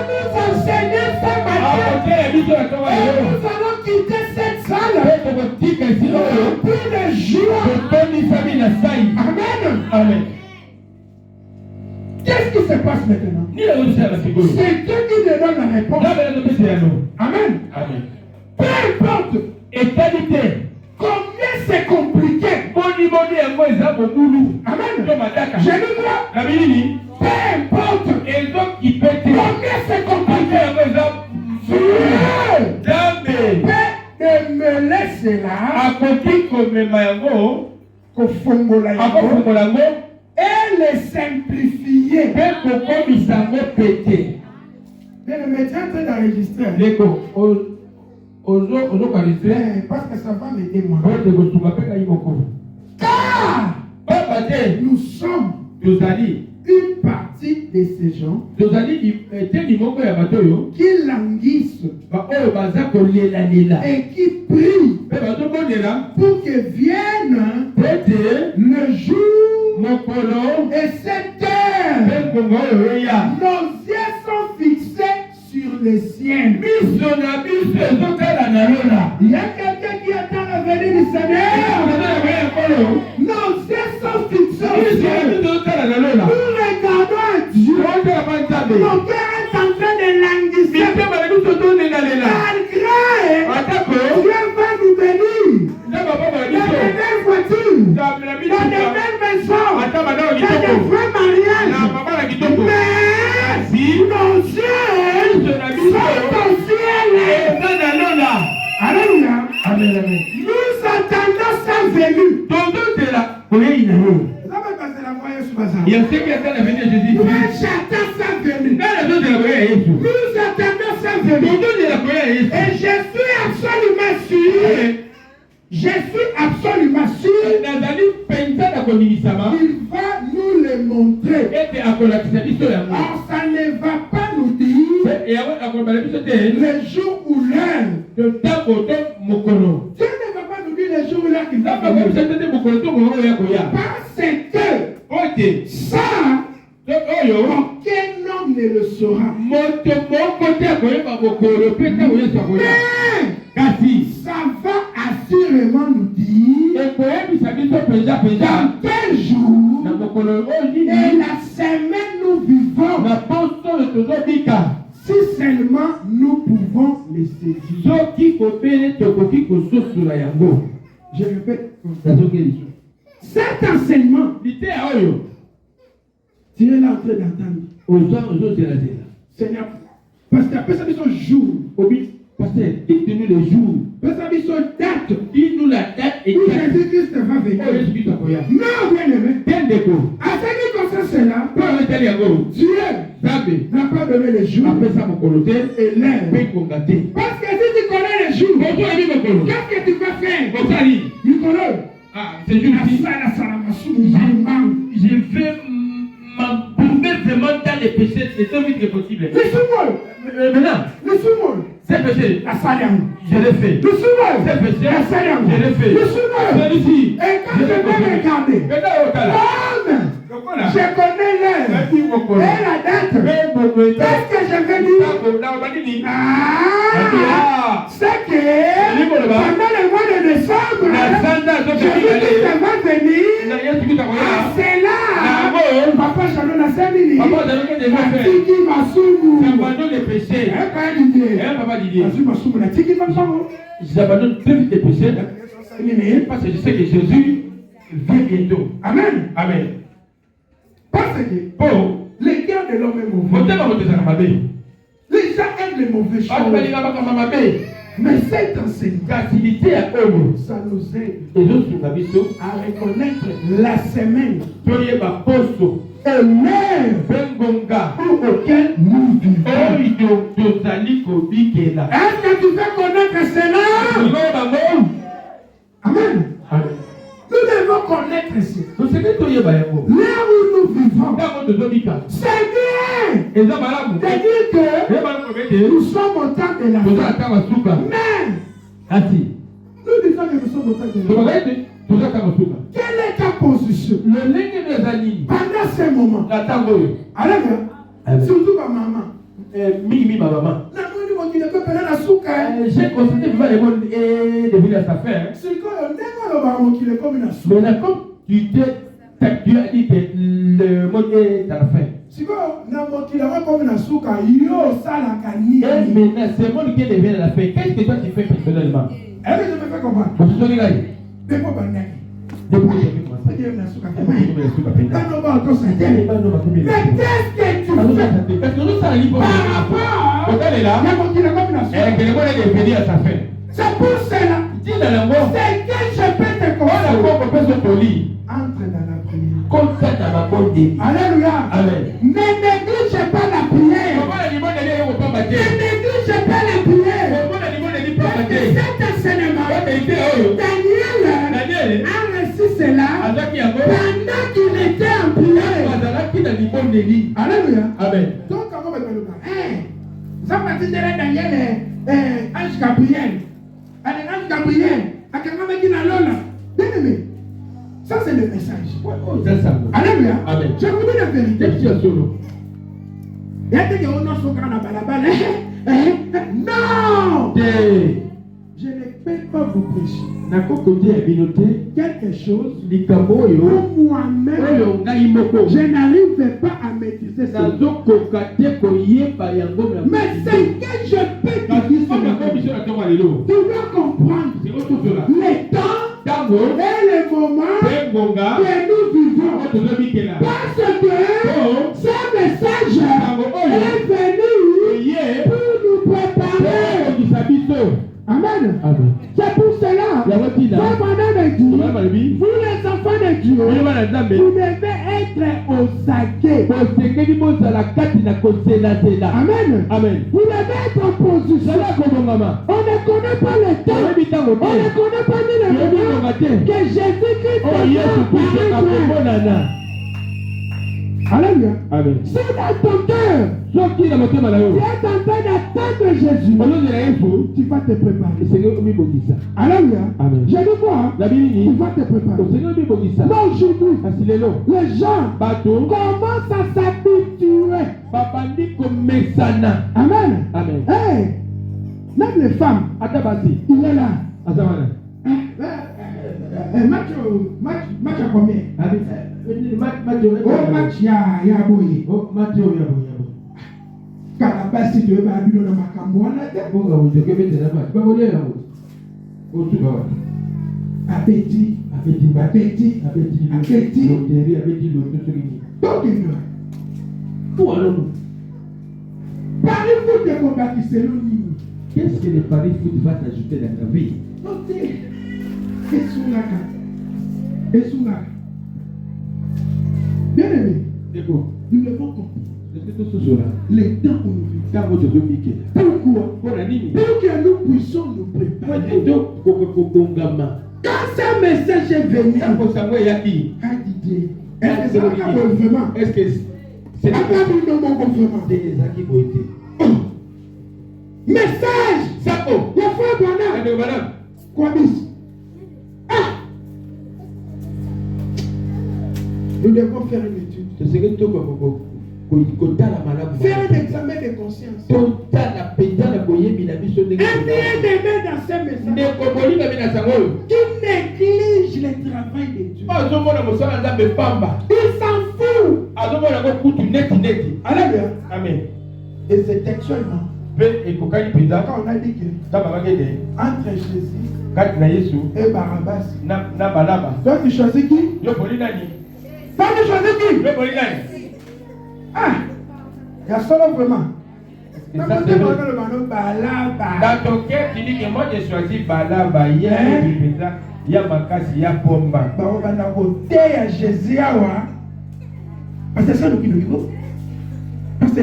[SPEAKER 3] nous enseigner ce matin. Et nous allons quitter cette salle. Plus de joie. Amen.
[SPEAKER 4] Amen.
[SPEAKER 3] Qu'est-ce qui se passe maintenant? C'est Dieu qui nous donne la réponse. Amen.
[SPEAKER 4] Amen.
[SPEAKER 3] Peu importe
[SPEAKER 4] Éternité.
[SPEAKER 3] combien c'est compliqué. Amen. Je nous dis, peu importe combien c'est compliqué. Dieu peut me laisser là. Et les simplifier. Mais le médecin est en train d'enregistrer. Parce que ça va m'aider moi. Car nous sommes une partie de ces gens qui languissent et qui prient pour que vienne le jour et cette heure. Nos yeux sont fixés sur les siens. Il y a quelqu'un qui attend la venue du Seigneur. Nos yeux sont fixés sur les siens. Nous regardons à Dieu. Mon cœur est en train de languisser. Malgré Dieu va nous bénir. Dans de belles voitures, dans de belles maisons, dans de vrais mariages. Mais nos yeux sont au ciel. Alléluia. Nous attendons sa venue.
[SPEAKER 4] Il y a ceux qui attendent la venue de Jésus.
[SPEAKER 3] J'attends sa venue. Nous attendons sa venue. Et je suis absolument sûr. Il va nous le montrer. Or, ça ne va pas nous dire le jour ou l'heure. Dieu ne va pas nous dire le jour ou l'heure qu'il va venir. Parce que ça, aucun homme ne le saura. Mais ça va assurément nous dire dans quel jour et la semaine nous vivons. Je répète, cet enseignement, tu es là en train d'entendre. Seigneur, parce qu'après ça, ils sont jours.
[SPEAKER 4] Pasteur, dites-nous les jours.
[SPEAKER 3] Parce qu'ils sont date.
[SPEAKER 4] Dites-nous la date
[SPEAKER 3] Où
[SPEAKER 4] exacte.
[SPEAKER 3] Jésus-Christ va venir.
[SPEAKER 4] Oh, Jésus-Christ va venir.
[SPEAKER 3] Non, bien aimé.
[SPEAKER 4] Quel déco?
[SPEAKER 3] À ce qui concerne cela, Dieu n'a pas donné les jours
[SPEAKER 4] Après ça, mon coloté,
[SPEAKER 3] et l'heure.
[SPEAKER 4] gâté.
[SPEAKER 3] Parce que si tu connais les jours, qu'est-ce que tu vas faire? Nicolas,
[SPEAKER 4] Ah, c'est juste ici. Je vais m'embourber vraiment dans les péchés le plus vite que possible.
[SPEAKER 3] Laisse-moi.
[SPEAKER 4] Maintenant,
[SPEAKER 3] Laisse-moi.
[SPEAKER 4] c'est péché.
[SPEAKER 3] La salle.
[SPEAKER 4] Je l'ai fait.
[SPEAKER 3] Laisse-moi.
[SPEAKER 4] C'est péché.
[SPEAKER 3] La salle.
[SPEAKER 4] Je l'ai fait.
[SPEAKER 3] Laisse-moi.
[SPEAKER 4] Celui-ci.
[SPEAKER 3] Et quand je vais regarder, je connais l'heure et la date. Qu'est-ce que je vais dire? C'est que pendant le mois de décembre, Jésus-Christ va venir. C'est là. Papa Shalom a servi. Tiki Masumu.
[SPEAKER 4] J'abandonne les péchés. Papa Didier. J'abandonne très vite les péchés. Parce que je sais que Jésus vient bientôt.
[SPEAKER 3] Amen.
[SPEAKER 4] Amen.
[SPEAKER 3] Parce que les gars de l'homme est mauvais. Les gens aiment les mauvais choses. Mais cet enseignement, ça nous aide à reconnaître la semaine et l'heure pour laquelle nous vivons. Est-ce que tu veux connaître cela? Amen. Nous devons connaître cela. L'heure où nous vivons, c'est bien de dire que nous sommes au temps de la fin. Mais nous disons que nous sommes au temps de la fin. Quelle est ta position pendant ce moment? Alors, surtout ma maman.
[SPEAKER 4] J'ai constaté que le monde est devenu à sa fin. Mais comme tu as dit que le monde est à la fin. Et maintenant, c'est le monde qui est devenu à la fin. Qu'est-ce que toi tu fais personnellement?
[SPEAKER 3] Est-ce que je me fais comprendre? Mais qu'est-ce que tu fais par rapport? C'est pour cela. C'est que je peux te conseiller. Entre dans la prière. Alléluia.
[SPEAKER 4] Amen.
[SPEAKER 3] Ne néglige pas la prière. Ne néglige pas la prière. Parce que cet enseignement, Daniel a reçu cela pendant qu'il était en prière. Alléluia.
[SPEAKER 4] Amen.
[SPEAKER 3] Donc, comment on va le faire? Ça va dire Daniel, ange Gabriel. Ange Gabriel. Bien aimé. Ça, c'est le message. Alléluia.
[SPEAKER 4] Amen.
[SPEAKER 3] Je vous dis la vérité. Il y a des gens qui ont non! Je ne peux pas vous prêcher quelque chose pour moi-même. Je n'arrive pas à maîtriser ça. Mais c'est que je peux te dire, tu dois comprendre les temps et les moments que nous vivons. Parce que ce message est venu pour nous préparer. Amen. C'est pour cela. Pendant de Dieu, vous les enfants de Dieu, vous devez être aux aguets. Amen. Vous devez être en position. On ne connaît pas le temps. On ne connaît pas ni le moment que Jésus-Christ Alléluia. C'est dans ton cœur. Tu es en train d'attendre Jésus. Tu vas te préparer. Alléluia. Je dis quoi? Tu vas te préparer. Mais aujourd'hui, les gens commencent à s'habituer. Amen. Hey, même les femmes, il est là. Match à combien? Match ya boy. Kalabasi tu eba abino na makambo wana te.
[SPEAKER 4] Bonga ujeke bete na ba. Ba bolia na mo. Otu ba.
[SPEAKER 3] Abeti.
[SPEAKER 4] Loterie, abeti loto sokini.
[SPEAKER 3] Tokino.
[SPEAKER 4] Pour allons-nous?
[SPEAKER 3] Paris foot est combattu nini?
[SPEAKER 4] Qu'est-ce que le Paris foot va t'ajouter dans ta vie?
[SPEAKER 3] Notez. Esunaka. Bien aimé.
[SPEAKER 4] C'est bon.
[SPEAKER 3] Nous devons comprendre.
[SPEAKER 4] Est-ce que tout ce sera?
[SPEAKER 3] Les temps qu'on nous vit.
[SPEAKER 4] Quand vous devez piquer.
[SPEAKER 3] Pourquoi?
[SPEAKER 4] Pour la ligne.
[SPEAKER 3] Pour que nous puissions nous préparer. Quand ce message est venu, est-ce que c'est un gouvernement?
[SPEAKER 4] Est-ce que c'est
[SPEAKER 3] des acquis qui ont été? Message!
[SPEAKER 4] Ça
[SPEAKER 3] il faut bonheur. Quoi bis? Nous devons faire une étude.
[SPEAKER 4] C'est ce que tu
[SPEAKER 3] faire un examen de conscience.
[SPEAKER 4] Un
[SPEAKER 3] bien-aimé dans ce message qui néglige le travail de Dieu. Il s'en fout. Alléluia.
[SPEAKER 4] Amen.
[SPEAKER 3] Et c'est actuellement. Quand on a dit que entre Jésus et Barabbas, toi tu choisis qui? Toi tu choisis qui? Il y a seulement vraiment.
[SPEAKER 4] Dans ton cœur, tu dis que moi j'ai choisi Balaba. Il y a Makasi, il y a Pomba.
[SPEAKER 3] Jésus. Parce que c'est ça nous qui nous disons. Parce que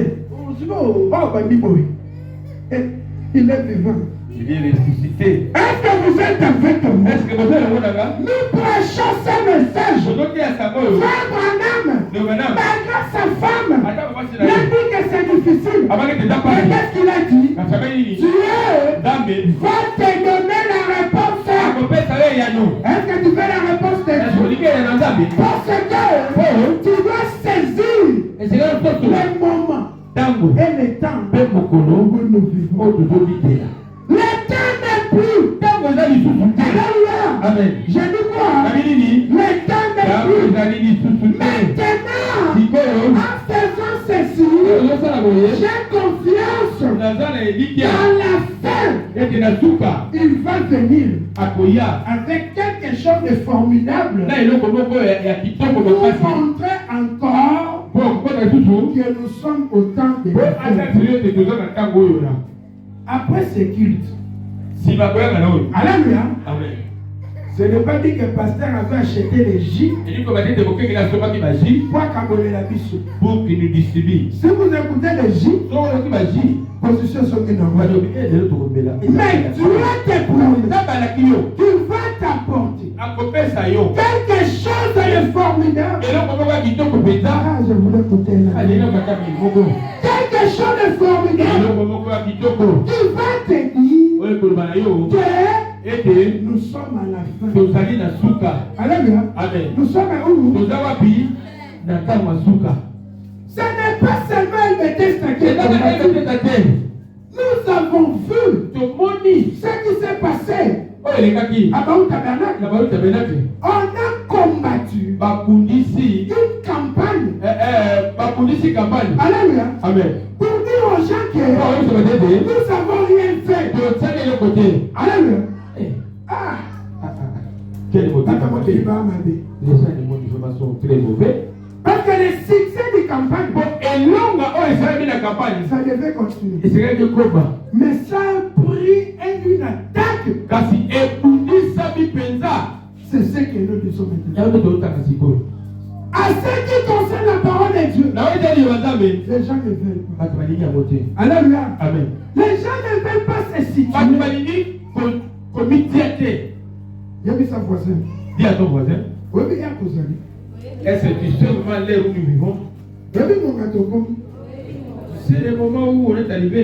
[SPEAKER 3] il est vivant.
[SPEAKER 4] Il est ressuscité.
[SPEAKER 3] Est-ce que vous êtes avec moi?
[SPEAKER 4] Est-ce que vous êtes là?
[SPEAKER 3] Nous prêchons ce message. Frère Branham, malgré sa femme, il a dit que c'est difficile. Mais qu'est-ce qu'il a dit? Dieu va te donner la réponse. Est-ce que tu veux la réponse de Dieu? Parce que tu dois saisir le moment et le temps où nous vivons. Le temps n'est plus. Amen. Je dis quoi? Le temps n'est plus. Maintenant, en faisant ceci, j'ai confiance dans la fin. Il va venir avec quelque chose de formidable pour montrer encore que nous sommes au temps de la fin. Après ce culte, alléluia. Ce n'est pas dit que le pasteur avait acheté les J pour caboler la biche.
[SPEAKER 4] Pour qu'il nous distribue.
[SPEAKER 3] Si vous écoutez les J, position sur une normale. Mais Dieu te promet qu'il va t'apporter quelque chose de formidable. Je voulais écouter là. Quelque chose de formidable qui va te dire que nous sommes à la fin. Alléluia. Nous sommes où? Ce n'est pas seulement le test. Nous avons vu ce qui s'est passé à Baou Tabernacle. On a combattu une campagne. Alléluia. Pour dire aux gens que nous n'avons rien fait. Alléluia.
[SPEAKER 4] Quel motif? Les gens demandent une information très mauvaise.
[SPEAKER 3] Parce que le succès des campagnes, ça devait continuer. Mais ça a pris une attaque. C'est ce que nous disons maintenant. À ce qui concerne la parole de Dieu, les gens ne veulent pas. Alléluia.
[SPEAKER 4] Amen.
[SPEAKER 3] Les gens ne veulent pas se situer. Il y a mis sa voisin.
[SPEAKER 4] Dis à ton voisin.
[SPEAKER 3] Oui, mais il y a causé.
[SPEAKER 4] Est-ce que tu sais vraiment l'heure où nous vivons? C'est le moment où on est arrivé.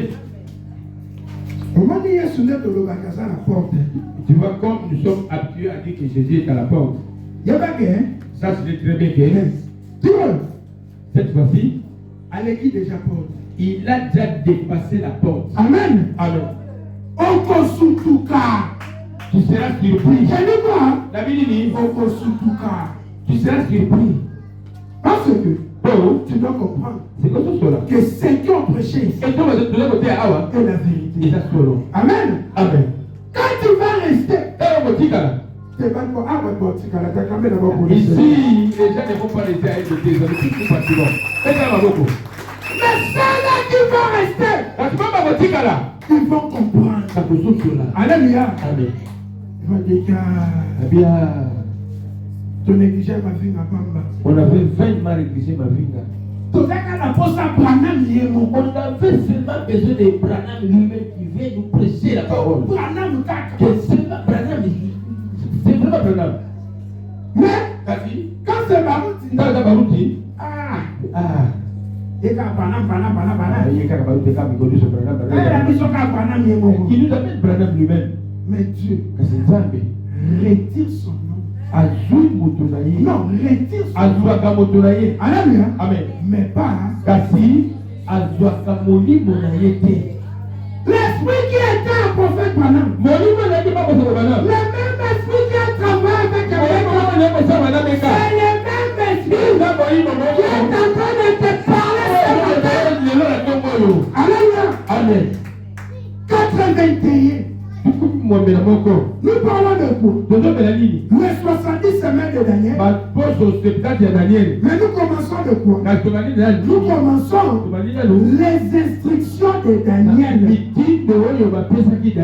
[SPEAKER 4] Tu vois, comme nous sommes habitués à dire que Jésus est à la porte. Ça, c'est très bien que cette fois-ci, il a déjà dépassé la porte.
[SPEAKER 3] Amen.
[SPEAKER 4] Amen.
[SPEAKER 3] Okosutuka.
[SPEAKER 4] Tu seras surpris.
[SPEAKER 3] J'ai dit quoi?
[SPEAKER 4] La Bible dit
[SPEAKER 3] Okosutuka.
[SPEAKER 4] tu seras surpris.
[SPEAKER 3] Parce que tu dois comprendre
[SPEAKER 4] C'est comme ça.
[SPEAKER 3] que ce qui ont prêché ici
[SPEAKER 4] Et toi, de l'autre côté,
[SPEAKER 3] est la
[SPEAKER 4] et
[SPEAKER 3] vérité.
[SPEAKER 4] ça solo.
[SPEAKER 3] Amen.
[SPEAKER 4] Amen.
[SPEAKER 3] Quand tu vas rester, c'est pas quoi. Ah, t'as quand même d'abord pour
[SPEAKER 4] ici, les gens ne vont pas rester à être des hommes. Tout est parti bon. Faites-le beaucoup.
[SPEAKER 3] Mais ceux-là qui vont rester, ils vont comprendre.
[SPEAKER 4] Ça peut sauter là.
[SPEAKER 3] Alléluia.
[SPEAKER 4] Amen.
[SPEAKER 3] Il va dire
[SPEAKER 4] Eh bien,
[SPEAKER 3] tu négligeais ma vie, ma femme.
[SPEAKER 4] on avait 20 mal négligé ma vie.
[SPEAKER 3] Tout ça, quand la pose à Branham, il est mon.
[SPEAKER 4] On avait seulement besoin de Branham lui-même qui vient nous prêcher la parole.
[SPEAKER 3] Branham, t'as.
[SPEAKER 4] Que seulement Branham, c'est vraiment Branham.
[SPEAKER 3] Mais,
[SPEAKER 4] Kasi,
[SPEAKER 3] quand c'est Barouti,
[SPEAKER 4] quand t'as Barouti,
[SPEAKER 3] et quand Branham.
[SPEAKER 4] il y a Barouti qui a connu ce Branham.
[SPEAKER 3] La mission qu'a Branham, il est mon.
[SPEAKER 4] Qui nous amène Branham lui-même.
[SPEAKER 3] Mais Dieu,
[SPEAKER 4] C'est Zambé.
[SPEAKER 3] retire son nom.
[SPEAKER 4] Azui Motonaye.
[SPEAKER 3] Non, retire son nom.
[SPEAKER 4] Azuaka Motonaye.
[SPEAKER 3] Alléluia.
[SPEAKER 4] Amen.
[SPEAKER 3] Mais pas.
[SPEAKER 4] Kasi, Azuaka Moni Monaye te.
[SPEAKER 3] L'esprit qui était un prophète Branham.
[SPEAKER 4] Moni Monaye te pas pour ce Branham.
[SPEAKER 3] Le même esprit qui a travaillé avec Branham. C'est le même esprit qui est en train de te parler ce matin. Alléluia.
[SPEAKER 4] Amen.
[SPEAKER 3] 81. Nous parlons de quoi? Les 70 semaines de Daniel. Mais nous commençons de quoi? Nous commençons les instructions de Daniel.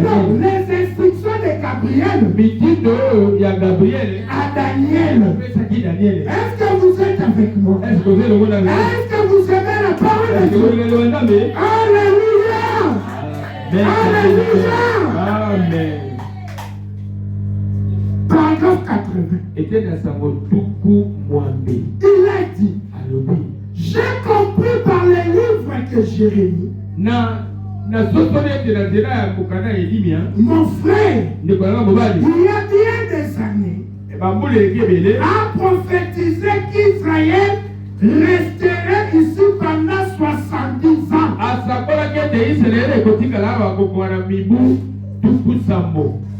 [SPEAKER 3] Non, les instructions de Gabriel à Daniel. Est-ce que vous êtes avec moi? Est-ce que vous aimez la parole de Dieu? Alléluia. Alléluia.
[SPEAKER 4] Amen.
[SPEAKER 3] Paragraphe 80. Il a dit, j'ai compris par les livres que Jérémie, mon frère, il y a bien des années, a prophétisé qu'Israël resterait ici pendant 70 ans.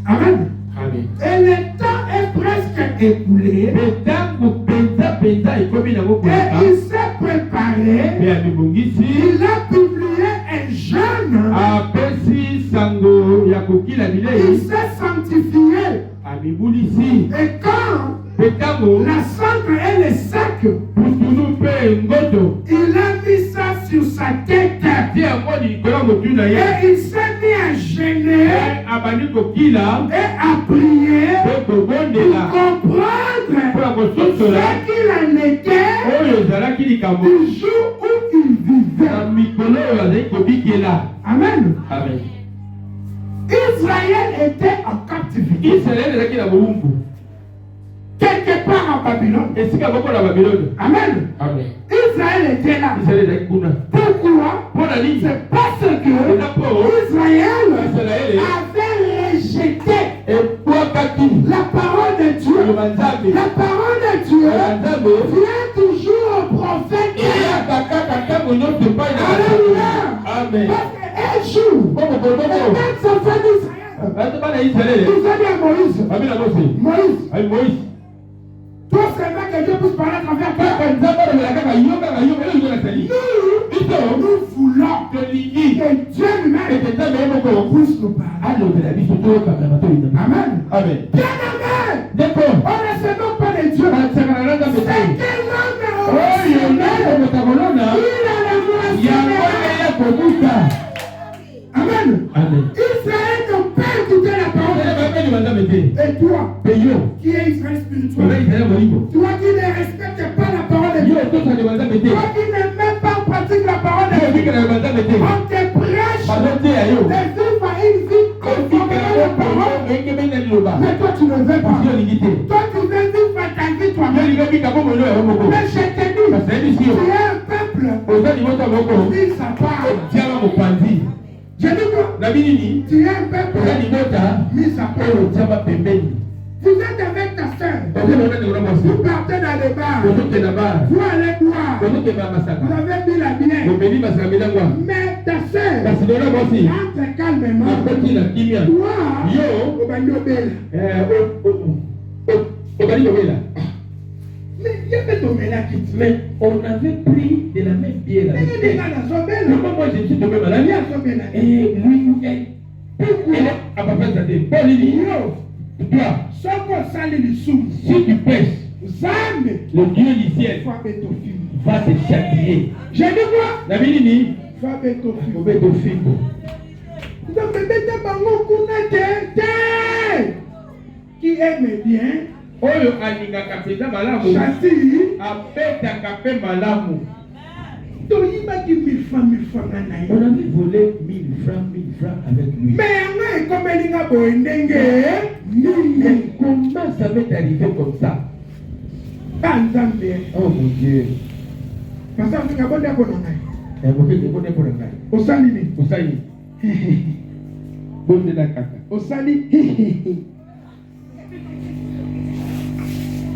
[SPEAKER 3] Amen. Et le temps est presque écoulé. Et il s'est préparé. Il a publié un jeûne. Il s'est sanctifié. Et quand la cendre et le sac, il a mis ça sur sa tête. Et il s'est mis à jeûner et à prier pour comprendre ce qu'il en était du jour où il vivait. Amen. Israël était en captivité. Quelque part en Babylone. Amen. Israël était là. Pourquoi? C'est parce que Israël avait rejeté la parole de Dieu. La parole de Dieu vient toujours au prophète. Alléluia. Parce qu'un jour, les enfants d'Israël, ils ont dit à Moïse, toi seulement que Dieu puisse parler à travers toi. Nous voulons que Dieu lui-même puisse nous parler. Amen. Bien amen. On ne sait donc pas de Dieu. C'est que l'homme Amen. Israël ton père écoutait la parole. Et toi, qui es Israël spirituel, toi qui ne respectes pas la parole de Dieu, toi qui ne mets pas en pratique la parole de Dieu, on te prêche de vivre une vie conforme à la parole. Mais toi tu ne veux pas. Toi tu veux vivre ta vie toi-même. Mais je te dis, tu es un peuple mis à part. Je dis quoi? Tu es un peuple mis à part. Vous êtes avec ta soeur. Vous partez dans les bars. Vous allez boire. Vous avez mis la bière. Mais ta soeur entre calmement. Toi, mais il y a ton ménage qui dit.
[SPEAKER 4] Mais on avait pris de la même bière avec elle. Comment moi je suis tombé malade? Et lui, elle a pas fait ça de Paul, il dit, toi, si tu pèches, le Dieu du ciel va te châtier.
[SPEAKER 3] J'ai dit quoi?
[SPEAKER 4] La Bilini
[SPEAKER 3] Va être au
[SPEAKER 4] va être au film.
[SPEAKER 3] Qui aime bien,
[SPEAKER 4] Oyo alingaka peza malamu.
[SPEAKER 3] châtie,
[SPEAKER 4] Apetaka pe malamu.
[SPEAKER 3] on
[SPEAKER 4] avait volé 1000 francs avec lui.
[SPEAKER 3] mais comme elle n'a pas
[SPEAKER 4] Comment ça m'est arrivé comme ça? Oh mon Dieu.
[SPEAKER 3] parce que vous avez au salini,
[SPEAKER 4] Au Saï. Bonne de la caca.
[SPEAKER 3] au sali.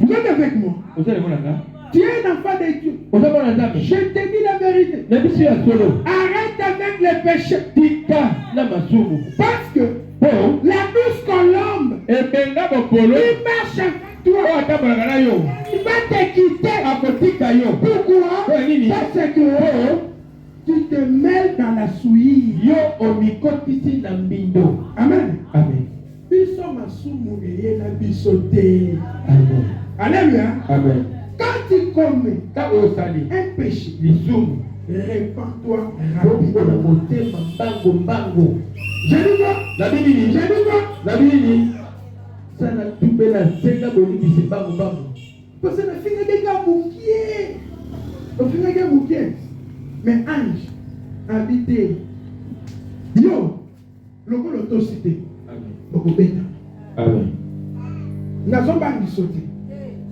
[SPEAKER 3] Vous êtes avec moi?
[SPEAKER 4] Au Saï, mon enfant.
[SPEAKER 3] Tu es un enfant de Dieu.
[SPEAKER 4] Au Saï, mon enfant.
[SPEAKER 3] Je te dis la vérité.
[SPEAKER 4] La mission à solo.
[SPEAKER 3] Arrête avec les péchés.
[SPEAKER 4] Tika la masumu.
[SPEAKER 3] Parce que
[SPEAKER 4] Oh.
[SPEAKER 3] la douce colombe,
[SPEAKER 4] Et benga bopolo.
[SPEAKER 3] il marche avec toi.
[SPEAKER 4] Oh, atabalaka na yo.
[SPEAKER 3] Il va te quitter.
[SPEAKER 4] Akotika yo.
[SPEAKER 3] Pourquoi?
[SPEAKER 4] Oh, nini?
[SPEAKER 3] Parce que tu te mêles dans la souillure.
[SPEAKER 4] Yo omikotisi na mbindo.
[SPEAKER 3] Amen.
[SPEAKER 4] Amen.
[SPEAKER 3] Biso masumu eye na biso te.
[SPEAKER 4] Amen.
[SPEAKER 3] Alléluia.
[SPEAKER 4] Amen.
[SPEAKER 3] Quand tu commets
[SPEAKER 4] Ka osali.
[SPEAKER 3] un péché,
[SPEAKER 4] Lisumu.
[SPEAKER 3] répands-toi
[SPEAKER 4] Bongo na
[SPEAKER 3] rapidement.
[SPEAKER 4] motema mbango mbango.
[SPEAKER 3] Je dis quoi?
[SPEAKER 4] La Bilini.
[SPEAKER 3] Je dis quoi?
[SPEAKER 4] La Bilini. Sana tumbe na senga bolibisi mbango mbango.
[SPEAKER 3] Parce que la fille est gars bouquier. La fille est gars bouquier. Mais ange, habité. Yo, le mot l'autocité.
[SPEAKER 4] Amen.
[SPEAKER 3] Donc, bêta.
[SPEAKER 4] Amen.
[SPEAKER 3] N'a pas sauté.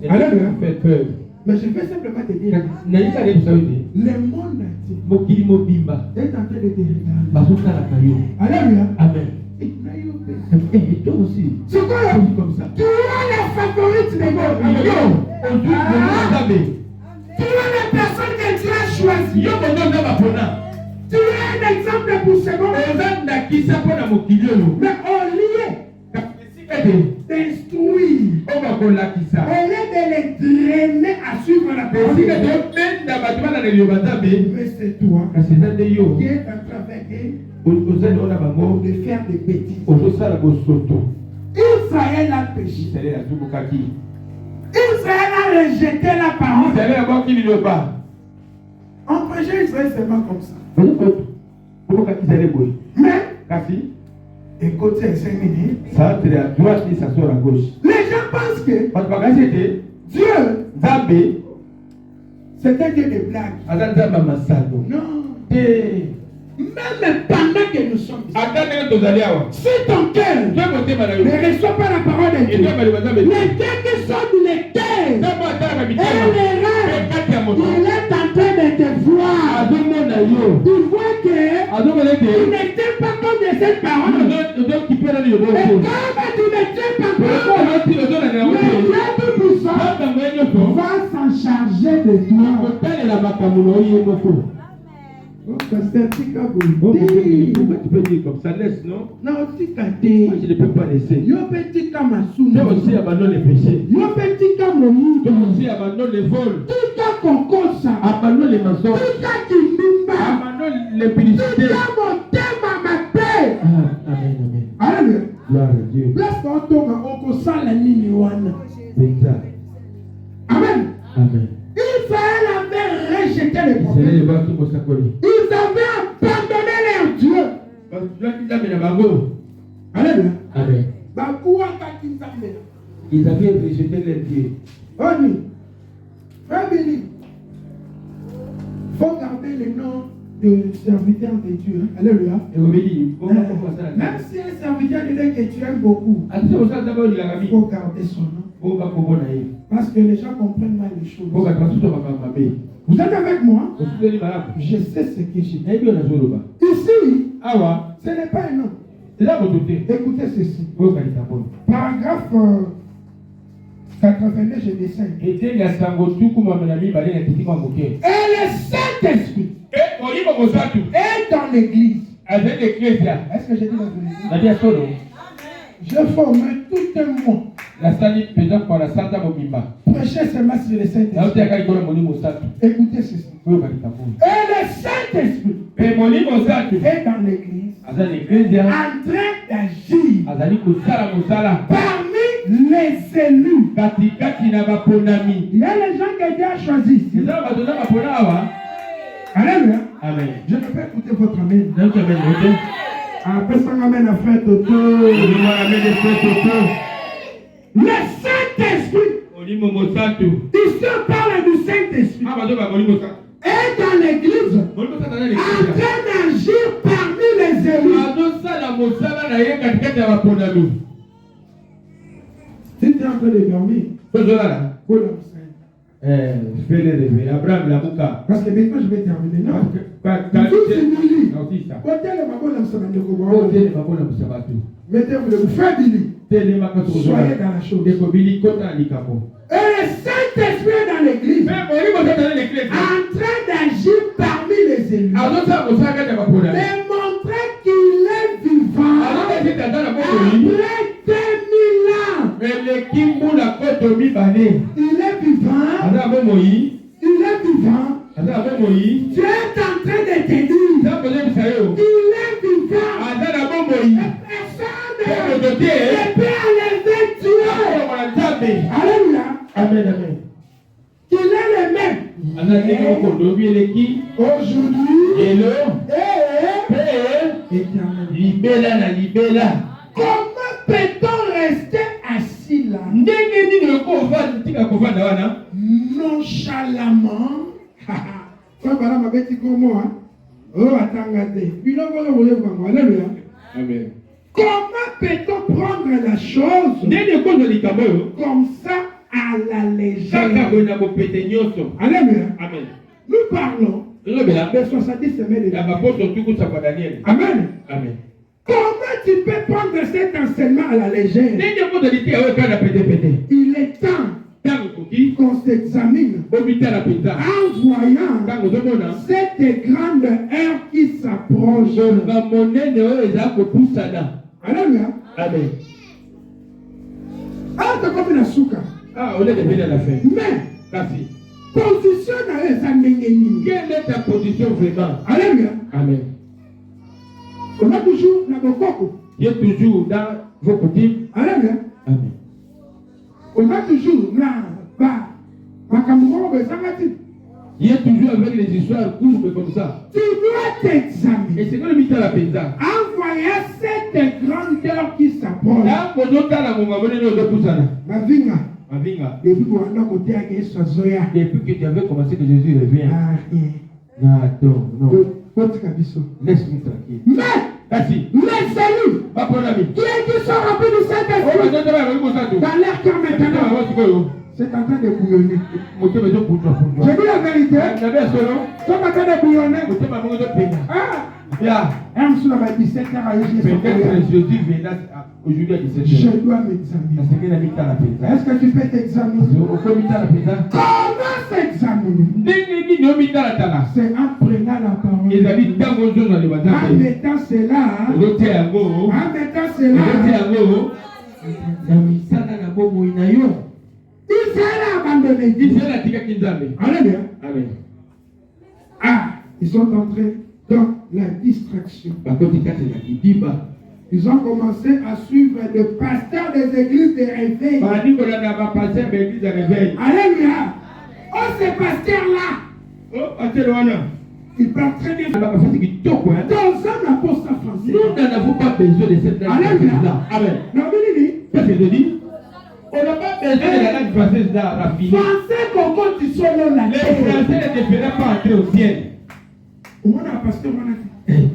[SPEAKER 3] Alléluia.
[SPEAKER 4] Faites peur.
[SPEAKER 3] Mais je vais simplement te dire,
[SPEAKER 4] Naïka de Saoudi.
[SPEAKER 3] le monde entier
[SPEAKER 4] Mokili mobimba.
[SPEAKER 3] est en train de te regarder.
[SPEAKER 4] Basuka la kayo.
[SPEAKER 3] Alléluia.
[SPEAKER 4] Amen.
[SPEAKER 3] Et
[SPEAKER 4] Toi aussi.
[SPEAKER 3] c'est quoi là?
[SPEAKER 4] Comme ça.
[SPEAKER 3] Tu es la favorite des mots.
[SPEAKER 4] Yo. Aujourd'hui,
[SPEAKER 3] Ah. Tu es la personne que Dieu a choisie.
[SPEAKER 4] Yo bono na bapona.
[SPEAKER 3] Tu es un exemple pour ce monde.
[SPEAKER 4] Oza ndakisa mpona mokili oyo.
[SPEAKER 3] Mais au lieu
[SPEAKER 4] Esika te.
[SPEAKER 3] d'instruire,
[SPEAKER 4] Oyo bakolakisa.
[SPEAKER 3] au lieu de les drainer à suivre la parole de
[SPEAKER 4] Esika
[SPEAKER 3] Dieu,
[SPEAKER 4] tobenda bato bana na liloba nzambe.
[SPEAKER 3] mais c'est toi
[SPEAKER 4] Kasi eza nde yo.
[SPEAKER 3] qui es en train
[SPEAKER 4] ozali ona bango
[SPEAKER 3] de faire des bêtises.
[SPEAKER 4] ozosala bosoto.
[SPEAKER 3] Israël a péché.
[SPEAKER 4] Israël azubukaki.
[SPEAKER 3] Israël a rejeté la parole.
[SPEAKER 4] Israël abwaki liloba.
[SPEAKER 3] On prêchait Israël seulement comme ça.
[SPEAKER 4] Obokaki Israël boye.
[SPEAKER 3] Mais,
[SPEAKER 4] Kasi
[SPEAKER 3] écoutez, 5 minutes.
[SPEAKER 4] ça entre à droite et ça sort à gauche.
[SPEAKER 3] Les gens pensent que
[SPEAKER 4] Bato bakasi ete
[SPEAKER 3] Dieu,
[SPEAKER 4] nzambe
[SPEAKER 3] c'est un Dieu de blagues.
[SPEAKER 4] aza nzambe ya masano.
[SPEAKER 3] Non.
[SPEAKER 4] Te.
[SPEAKER 3] Même pendant que nous sommes ici,
[SPEAKER 4] Ata ndenge tozali awa.
[SPEAKER 3] si ton cœur
[SPEAKER 4] Nzoi motema na yo.
[SPEAKER 3] ne reçoit pas la parole de Dieu,
[SPEAKER 4] Eza baloba nzambe.
[SPEAKER 3] les dieux qui sont dans les terres,
[SPEAKER 4] Nzambe atalaka
[SPEAKER 3] et
[SPEAKER 4] mitema.
[SPEAKER 3] les rêves,
[SPEAKER 4] Kati ya moto.
[SPEAKER 3] il est en train de te voir.
[SPEAKER 4] Azomona yo.
[SPEAKER 3] Tu vois que
[SPEAKER 4] Azomona
[SPEAKER 3] tu
[SPEAKER 4] ete.
[SPEAKER 3] ne tiens pas compte de cette parole.
[SPEAKER 4] Ozokipe na liloba
[SPEAKER 3] Et
[SPEAKER 4] oyo.
[SPEAKER 3] comme tu ne tiens pas compte, le Dieu Tout-Puissant va s'en charger de toi.
[SPEAKER 4] kotalela makambo na oyo moko.
[SPEAKER 3] Pasteur Tika
[SPEAKER 4] Tu peux dire comme ça, laisse, non?
[SPEAKER 3] Non, Tika
[SPEAKER 4] Moi, je ne peux pas laisser.
[SPEAKER 3] Yo Tika
[SPEAKER 4] Toi
[SPEAKER 3] Masuna.
[SPEAKER 4] aussi, abandonne les péchés.
[SPEAKER 3] Yo Tika Momu.
[SPEAKER 4] Toi aussi, abandonne les vols.
[SPEAKER 3] Tika Kokosa.
[SPEAKER 4] Abandonne les mensonges.
[SPEAKER 3] Tika Kimbimba.
[SPEAKER 4] Abandonne l'impudicité.
[SPEAKER 3] Tika Motema Mape.
[SPEAKER 4] Amen, amen.
[SPEAKER 3] Alléluia.
[SPEAKER 4] Gloire à Dieu.
[SPEAKER 3] Lorsque on tombe, on consent la ligne wana.
[SPEAKER 4] Exact.
[SPEAKER 3] Amen.
[SPEAKER 4] Amen.
[SPEAKER 3] Israël avait rejeté les
[SPEAKER 4] C'est
[SPEAKER 3] prophètes.
[SPEAKER 4] les bâtons pour s'accoler.
[SPEAKER 3] Ils avaient abandonné leur Dieu.
[SPEAKER 4] Parce que là, ils avaient la bango.
[SPEAKER 3] Alléluia.
[SPEAKER 4] Amen.
[SPEAKER 3] Bakouaka Kizambe.
[SPEAKER 4] Ils avaient rejeté leur Dieu.
[SPEAKER 3] Oni. Frère Billy. Faut garder le nom de serviteur de Dieu. Hein? Alléluia.
[SPEAKER 4] Et vous me dites, comment on va faire
[SPEAKER 3] Même si un serviteur de Dieu que tu aimes beaucoup,
[SPEAKER 4] ça? C'est pour ça que d'abord, il a
[SPEAKER 3] il
[SPEAKER 4] mis.
[SPEAKER 3] faut garder son nom. Parce que les gens comprennent mal les choses. Vous êtes avec moi? Je sais ce que j'ai. Ici, ce n'est pas un nom. Écoutez ceci. Paragraphe 82, je descends. Et le Saint-Esprit est dans l'église. Est-ce que j'ai dit la vérité? Je forme tout un mois
[SPEAKER 4] La salle pesant pour la Santa Mobimba.
[SPEAKER 3] Prêchez seulement sur le Saint-Esprit. Écoutez ceci. Et le Saint-Esprit est dans l'église en train d'agir parmi les élus. Il y a les gens que Dieu a choisis. Alléluia.
[SPEAKER 4] Amen.
[SPEAKER 3] Je ne peux écouter votre amen. Après ça, amen à frère Toto. Le Saint-Esprit. Ici, on parle du Saint-Esprit. Et dans l'église, en train d'agir parmi les élus. Si tu es en train de dormir,
[SPEAKER 4] fais le réveil. Abraham la Mouka.
[SPEAKER 3] parce que maintenant je vais terminer. Non. Mettez-vous le frère Billy. Soyez dans la chose. Et le Saint-Esprit est dans l'église. En train d'agir parmi les élus. Et montrer qu'il est vivant. Après 2000 ans. Il est vivant. Il est vivant. Tu es en train de te dire. Il est vivant. Personne ne peut enlever Dieu. Alléluia.
[SPEAKER 4] Amen, amen.
[SPEAKER 3] Qu'il est le même. Aujourd'hui. Et éternellement. Comment peut-on rester assis là? Nonchalamment.
[SPEAKER 4] Amen.
[SPEAKER 3] Comment peut-on prendre la chose comme ça à la légère? Alléluia.
[SPEAKER 4] Amen.
[SPEAKER 3] Nous parlons de 70 semaines de Daniel. Amen.
[SPEAKER 4] Amen.
[SPEAKER 3] Comment tu peux prendre cet enseignement à la légère? Il est temps qu'on s'examine en voyant cette grande heure qui s'approche. Alléluia.
[SPEAKER 4] Amen.
[SPEAKER 3] Ah, c'est comme une souka.
[SPEAKER 4] On est devenu à la fin.
[SPEAKER 3] Mais,
[SPEAKER 4] Merci.
[SPEAKER 3] position dans les années.
[SPEAKER 4] Quelle est ta position vraiment?
[SPEAKER 3] Alléluia.
[SPEAKER 4] Amen.
[SPEAKER 3] On a toujours dans vos cocos.
[SPEAKER 4] Tu es toujours dans vos coutumes.
[SPEAKER 3] Alléluia.
[SPEAKER 4] Amen.
[SPEAKER 3] On a toujours là, bas.
[SPEAKER 4] Il est toujours avec les histoires courbes comme ça.
[SPEAKER 3] Tu dois t'examiner.
[SPEAKER 4] Et c'est quoi le mythe à la paysanne?
[SPEAKER 3] En voyant cette grandeur qui s'approche.
[SPEAKER 4] Depuis que tu avais commencé que Jésus revient. Non, attends, non. Laisse-moi tranquille.
[SPEAKER 3] Mais,
[SPEAKER 4] merci.
[SPEAKER 3] Les élus, qui sont remplis du Saint-Esprit, dans leur cœur maintenant, c'est en train de bouillonner. Je dis la vérité. C'est en train de bouillonner. Sur la 17h à
[SPEAKER 4] peut-être Jésus viendra aujourd'hui à 17h.
[SPEAKER 3] Je dois m'examiner. Est-ce que tu peux t'examiner? Comment s'examiner? C'est en prenant la parole. En mettant cela. Israël a abandonné. Alléluia.
[SPEAKER 4] Amen.
[SPEAKER 3] Ah, ils sont entrés dans la distraction. Ils ont commencé à suivre le pasteur des églises de réveil. Alléluia. Oh, ce pasteur-là. Il parle très bien. Dans un apôtre français.
[SPEAKER 4] Nous n'avons pas besoin de cette langue.
[SPEAKER 3] Alléluia.
[SPEAKER 4] Amen.
[SPEAKER 3] Non,
[SPEAKER 4] qu'est-ce que je dis? On n'a pas besoin de la langue française raffinée.
[SPEAKER 3] Français, comment tu sois là?
[SPEAKER 4] Les Français ne devraient pas entrer au ciel.
[SPEAKER 3] On a un pasteur, on a dit.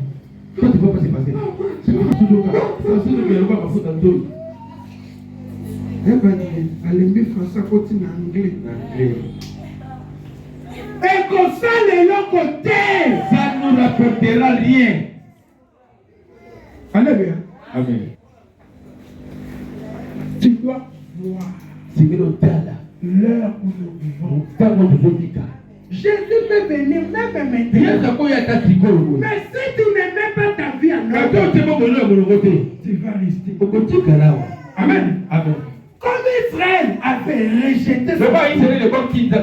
[SPEAKER 4] Toi, tu ne peux pas se passer. C'est pas toujours ça. Français ne devrait pas passer dans tout.
[SPEAKER 3] Alembi français continue en anglais. Et comme ça, les l'autre côté,
[SPEAKER 4] ça ne nous rapportera rien.
[SPEAKER 3] Alléluia.
[SPEAKER 4] Amen.
[SPEAKER 3] Tu dois voir l'heure où nous vivons. Jésus peut venir même maintenant. Mais si tu ne mets pas ta vie en ordre, tu vas rester.
[SPEAKER 4] Amen.
[SPEAKER 3] Amen.
[SPEAKER 4] Amen. Comme Israël avait rejeté
[SPEAKER 3] Le roi Israël est comme qui Dieu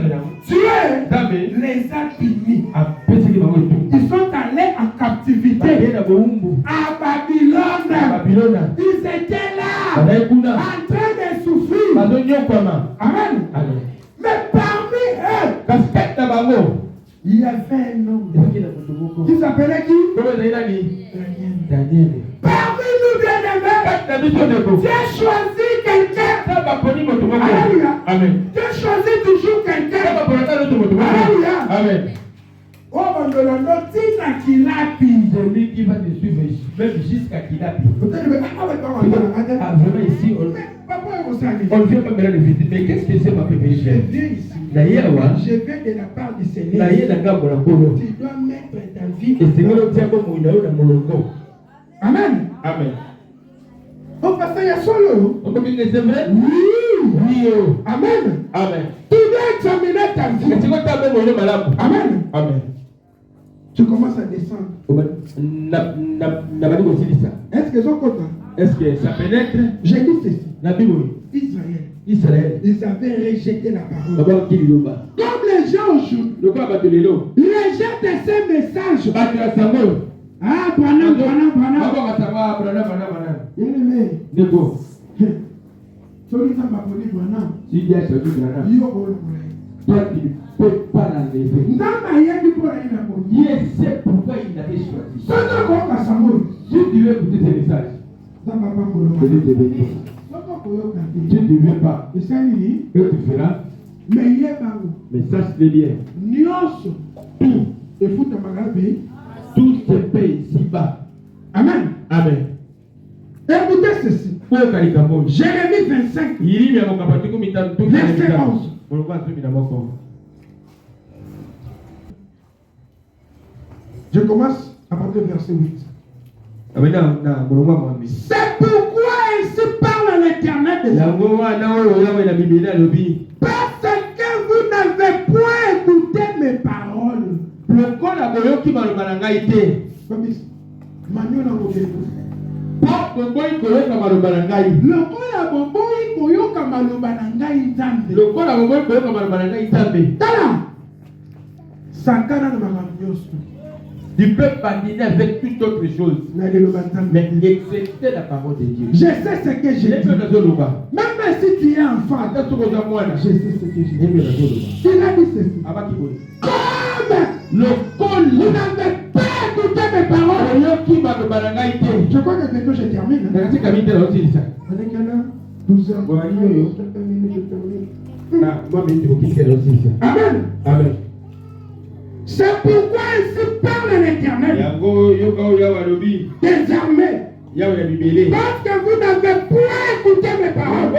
[SPEAKER 4] les a punis.
[SPEAKER 3] Ils
[SPEAKER 4] Ils sont allés en captivité à Babylone. Ils étaient là en train de souffrir. Amen. Mais parmi eux, il y avait un homme qui s'appelait qui?
[SPEAKER 3] Daniel.
[SPEAKER 4] Parmi nous, bien-aimés, Dieu choisit quelqu'un. Alléluia.
[SPEAKER 3] Amen.
[SPEAKER 4] Dieu choisit toujours quelqu'un. Alléluia.
[SPEAKER 3] Amen.
[SPEAKER 4] Oh, mon Dieu, tina qu'il a pi.
[SPEAKER 3] Celui qui va te suivre même jusqu'à qu'il a pi. Vraiment ici, on ne vient pas maintenant de visiter. Mais qu'est-ce que c'est ma péché?
[SPEAKER 4] Je viens ici. Je viens de la part du Seigneur. Tu dois mettre ta vie. Amen.
[SPEAKER 3] Amen.
[SPEAKER 4] Oh, pasteur, il y a solo. Oui. Amen.
[SPEAKER 3] Amen.
[SPEAKER 4] Tu dois examiner ta vie. Amen.
[SPEAKER 3] Amen.
[SPEAKER 4] Tu commences à descendre. Est-ce que son côté?
[SPEAKER 3] Est-ce que ça pénètre?
[SPEAKER 4] J'ai dit ceci.
[SPEAKER 3] La Bible. Israël.
[SPEAKER 4] Ils avaient rejeté la parole. Comme les gens aujourd'hui rejettent ces messages. Ah, Branham. Bien-aimé. Celui qui m'a connu Branham.
[SPEAKER 3] Toi, tu ne peux pas l'enlever. Dieu sait pourquoi il l'avait choisi. Si tu veux écouter ces messages, je vais te bénir. Si tu ne veux pas, que tu feras. Mais sache-le bien. Tout se paye ici-bas.
[SPEAKER 4] Amen.
[SPEAKER 3] Amen.
[SPEAKER 4] Écoutez ceci. Jérémie 25. Verset 11. Je commence à partir du verset 8. C'est pourquoi ainsi parle l'Éternel des armées. Parce que vous n'avez point écouté mes paroles.
[SPEAKER 3] Tu peux badiner avec toute autre chose, mais excepté la parole de Dieu.
[SPEAKER 4] Je sais ce que j'ai dit. Même si tu es enfant, je sais ce que j'ai dit. Il a dit ceci. Comme vous n'avez pas écouté mes paroles. Je crois que bientôt je termine. 12 heures. Amen.
[SPEAKER 3] Amen.
[SPEAKER 4] C'est pourquoi ainsi parle l'Éternel des armées. Parce que vous n'avez point écouté mes paroles.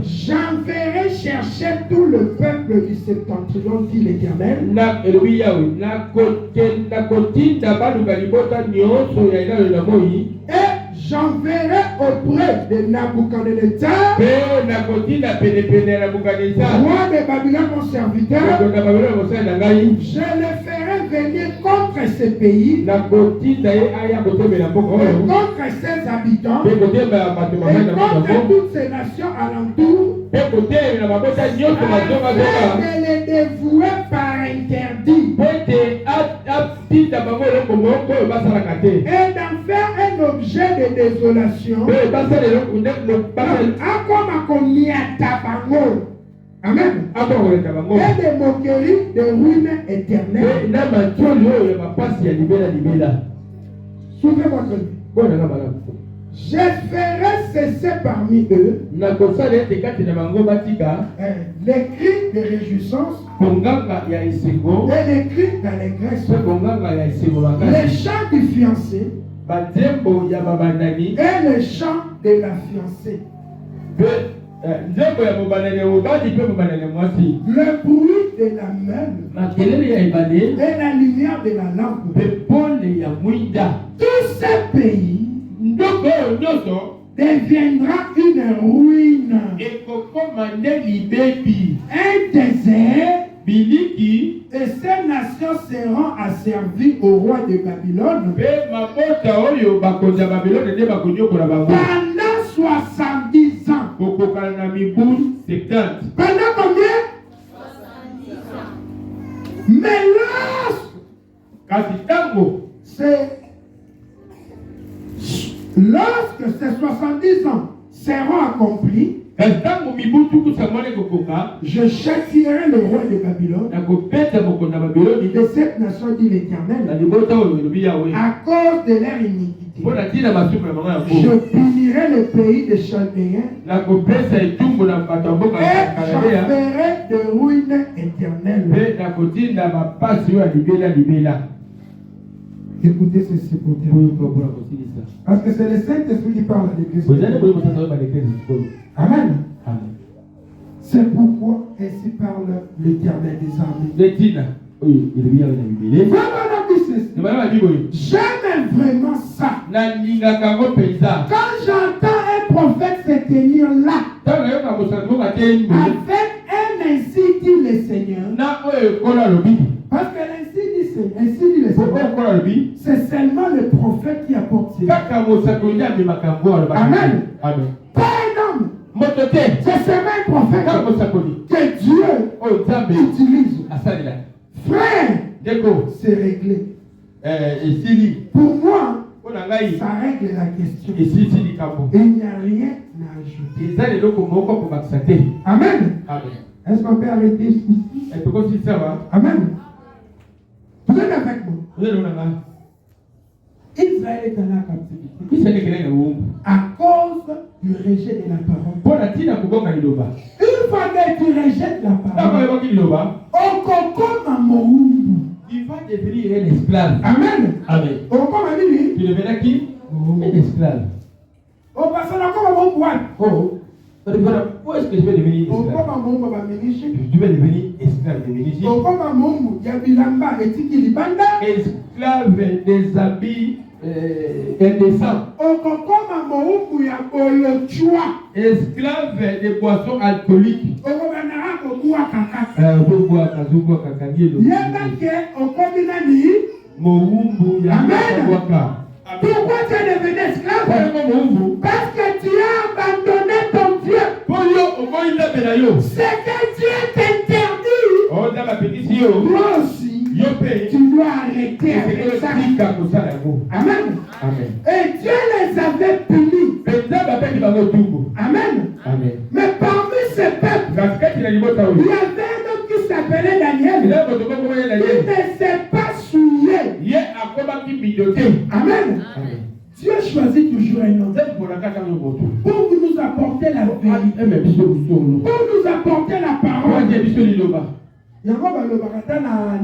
[SPEAKER 4] J'enverrai chercher tout le peuple du septentrion, dit l'Éternel. Et j'enverrai auprès de Nabuchodonosor, roi de Babylone, mon serviteur. Je le ferai venir contre ce pays, contre ses habitants, et contre toutes ces nations alentours, afin de les dévouer par interdit, et d'en faire un objet de désolation, amen, et de moquerie, de ruine éternelle. Souvez votre vie. Je ferai cesser parmi eux les cris de réjouissance et les cris d'allégresse, les chants du fiancé et les chants de la fiancée, le bruit de la meule et la lumière de la lampe. Tout ce pays deviendra une ruine, un désert, et ces nations seront asservies au roi de Babylone pendant 70 ans.
[SPEAKER 3] Pendant combien? 70 ans. Mais lorsque ces 70 ans seront accomplis, je châtierai le roi de Babylone de cette nation, dit l'Éternel, à cause de leur iniquité. Je punirai le pays des Chaldéens et j'enverrai de ruines éternelles. Écoutez ceci pour dire. Parce que c'est le Saint-Esprit qui parle à l'Église. Amen. C'est pourquoi ainsi parle l'Éternel des armées. J'aime vraiment ça. Quand j'entends un prophète se tenir là, avec un ainsi dit le Seigneur, parce que ainsi dit le Seigneur, c'est seulement le prophète qui apporte cela. Amen. Pas un homme. C'est seulement un prophète que Dieu utilise. Frère, c'est réglé. Pour moi, ça règle la question. Et il n'y a rien à ajouter. Amen. Est-ce qu'on peut arrêter ici? Amen. Vous êtes avec moi? Israël est dans la captivité à cause du rejet de la parole. Une fois que tu rejettes la parole,
[SPEAKER 4] il va devenir un esclave.
[SPEAKER 3] Amen.
[SPEAKER 4] Amen. Tu deviendras qui? Un esclave.
[SPEAKER 3] Où est-ce que je vais devenir esclave?
[SPEAKER 4] Je vais devenir esclave des ministres. Esclave des habits indécents. Esclave des boissons alcooliques.
[SPEAKER 3] Pourquoi tu es devenu esclave? Parce que tu as abandonné ton Dieu. C'est que Dieu t'interdit. Toi aussi, tu dois arrêter avec ça. Amen. Et Dieu les avait punis. Amen. Mais parmi ces peuples, il y avait un homme qui s'appelait Daniel. Il ne s'est pas souillé. Amen. Dieu choisit toujours un homme pour nous apporter la vérité, pour nous apporter la parole. Il y a un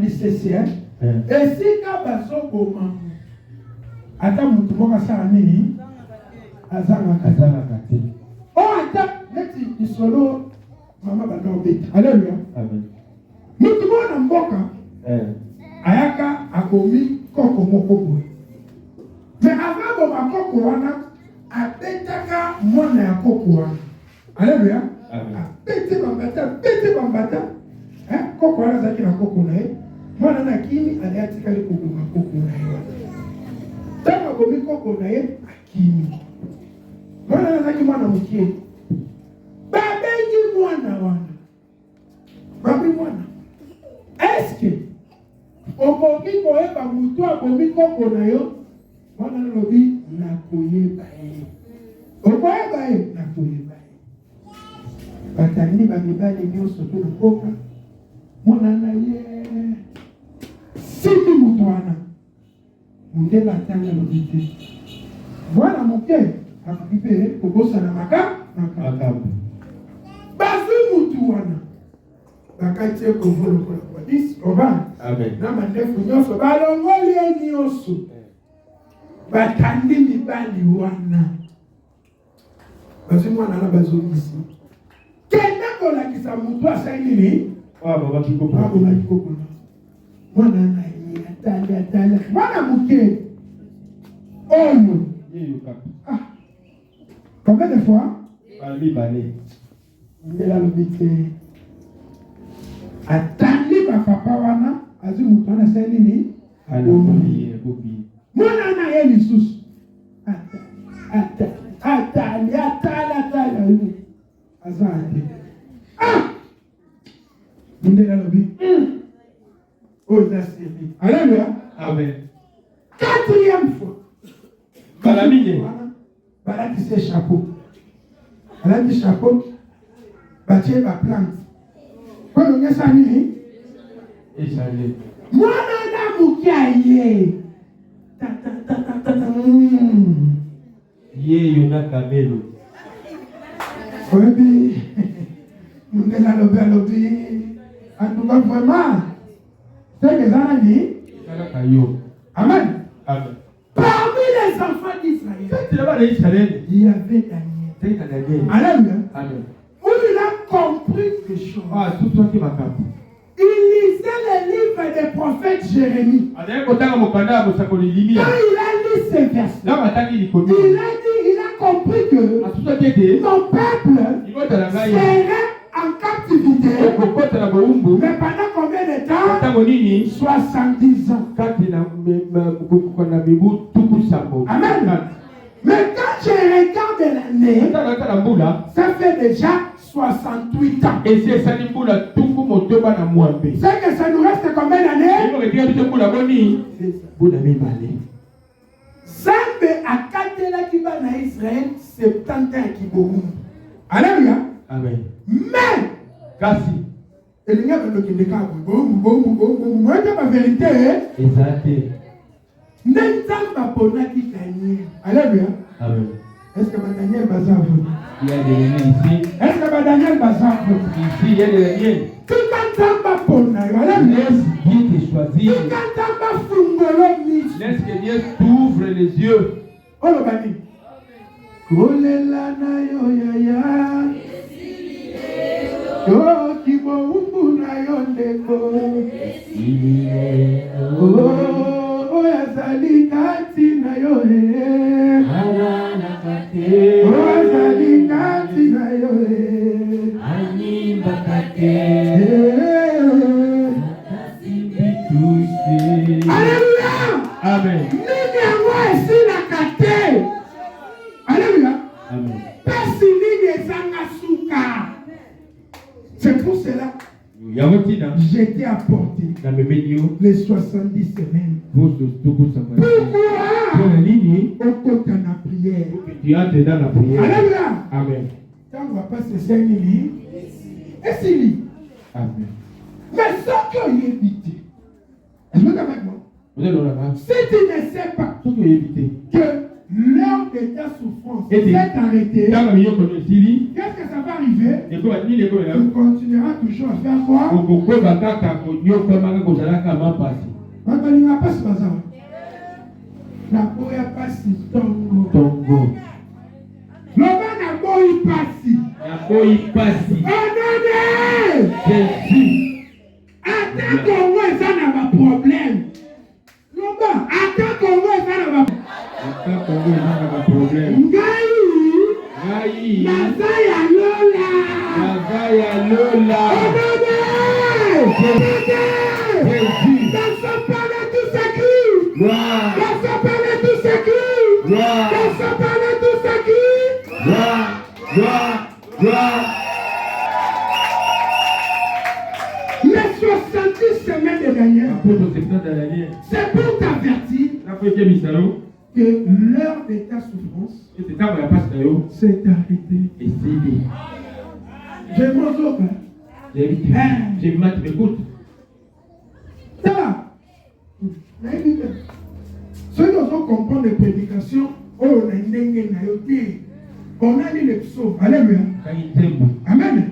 [SPEAKER 3] lycée. Et si Kabaso Boma, attends, mon oh, attends, mettez solo, maman va nous bête. Alléluia. Nous tout le monde en boka. Ayaka a commis Koko Moko. Mais avant de ma Koko Wana, a Betaka Mona ya Koko Wana. Alléluia. Bête Bambata. Koko Wana Zaki na Koko na ye. Mwana na Kimi, aliatika le Koko na Koko na ye. Tama commis Koko na ye, Akimi. Mwana na Zaki mwana mukie. Babengi mwana wana. Babi mwana. Est-ce que okoki koyeba mutu akomi Koko na yo? Mwana lobi na koyeba ye. Okoyeba ye na koyeba ye. Batani bamibali nyonso to koka. Mwana na ye. Siki mutu wana. Mundela tanga lobi te. Mwana muke akakipe kobosa na makambo. Bazi mutu wana. Bakati kovolo kwa 10 oba.
[SPEAKER 4] Amen.
[SPEAKER 3] Na mandefu nyonso balongoli nyonso. Batandi mibali wana. Bazi mwana na bazongisi. Kenda kola kisa mutu asaini baba kikoko. Mwana na yeye atali. Mwana muke. Oyo. Ah. Combien de fois? Ndela lobite. Atali papa wana azu mutu wana saini ni mwana na yeye lisusu. Atali. Ah! Alléluia.
[SPEAKER 4] Amen.
[SPEAKER 3] Quatrième fois.
[SPEAKER 4] Balamine.
[SPEAKER 3] Voilà qui c'est chapeau. Elle a dit chapeau. Bâtir la plante. Quand on est sani.
[SPEAKER 4] Et Charlie.
[SPEAKER 3] Moi, on a bouqué aïe.
[SPEAKER 4] Yé, Yona Kamelo.
[SPEAKER 3] Oui, nous sommes là, lobby. En tout cas, vraiment, c'est que ça a dit. Amen.
[SPEAKER 4] Amen.
[SPEAKER 3] Parmi les enfants d'Israël, il y avait Daniel. Alléluia.
[SPEAKER 4] Amen.
[SPEAKER 3] Où il a compris des choses.
[SPEAKER 4] Ah, tout ça qui m'a capté.
[SPEAKER 3] Il lisait les livres des prophètes Jérémie. Quand il a lu ces versets, il a compris que mon peuple serait en captivité. Mais pendant combien de temps? 70 ans. Amen. Mais quand je regarde l'année, ça fait déjà 68 ans.
[SPEAKER 4] Et c'est ça qui nous reste
[SPEAKER 3] C'est que ça nous reste combien d'années? Zambe akatela kiba na Israël 70 ans qui boum. Alléluia.
[SPEAKER 4] Amen.
[SPEAKER 3] Mais
[SPEAKER 4] Kasi.
[SPEAKER 3] Il y a un qui boum. Moi je ma vérité.
[SPEAKER 4] Exactement.
[SPEAKER 3] N'entend pas qui gagne. Alléluia.
[SPEAKER 4] Amen.
[SPEAKER 3] Est-ce que Daniel Bazar
[SPEAKER 4] il y a des liens ici.
[SPEAKER 3] Est-ce que Daniel Bazar
[SPEAKER 4] ici il y a des liens.
[SPEAKER 3] Tout n'entend pas pour nous.
[SPEAKER 4] Laisse Dieu te choisir.
[SPEAKER 3] Tout n'entend pas fungolo ni.
[SPEAKER 4] Laisse que Dieu t'ouvre les yeux.
[SPEAKER 3] Oh le bani. Kolela na yo ya ya. Yo kibo umbu na yo ndeko. Oh yazali kati na yo he. Oh yazali kati na yo he.
[SPEAKER 4] Animba kate.
[SPEAKER 3] Alléluia.
[SPEAKER 4] Amen.
[SPEAKER 3] Nini yango esi na kate. Alléluia.
[SPEAKER 4] Amen.
[SPEAKER 3] Pesi nini ezanga suka. C'est pour cela j'étais apporté les 70 semaines. Pourquoi? On compte dans la prière.
[SPEAKER 4] Tu entres dans la prière.
[SPEAKER 3] Alléluia.
[SPEAKER 4] Amen.
[SPEAKER 3] Quand on va passer 5 minutes, et c'est lui.
[SPEAKER 4] Amen.
[SPEAKER 3] Mais sans qu'il y ait évité. Est-ce que vous êtes avec moi? Si tu ne sais pas que l'heure de ta souffrance s'est arrêtée, qu'est-ce que ça va arriver? Tu continueras toujours à faire quoi? Maman passe pas ça. La boya passe tongo. L'homme n'a pas eu passe. Jésus. Attends qu'on voit ça n'a pas problème. L'homme, attends qu'on voit ça n'a pas problème. Ngai. Nazaya Lola. Jésus. Dans son palais tout s'écrit. Dans son palais tout s'écrit. Dans son palais tout s'écrit. Gloire. Les 70 semaines de Daniel, c'est pour t'avertir que l'heure de ta souffrance s'est arrêtée. Je m'en
[SPEAKER 4] m'écoute.
[SPEAKER 3] Ça va. Ceux qui ont compris les prédications, on a lu les psaumes. Alléluia. Amen.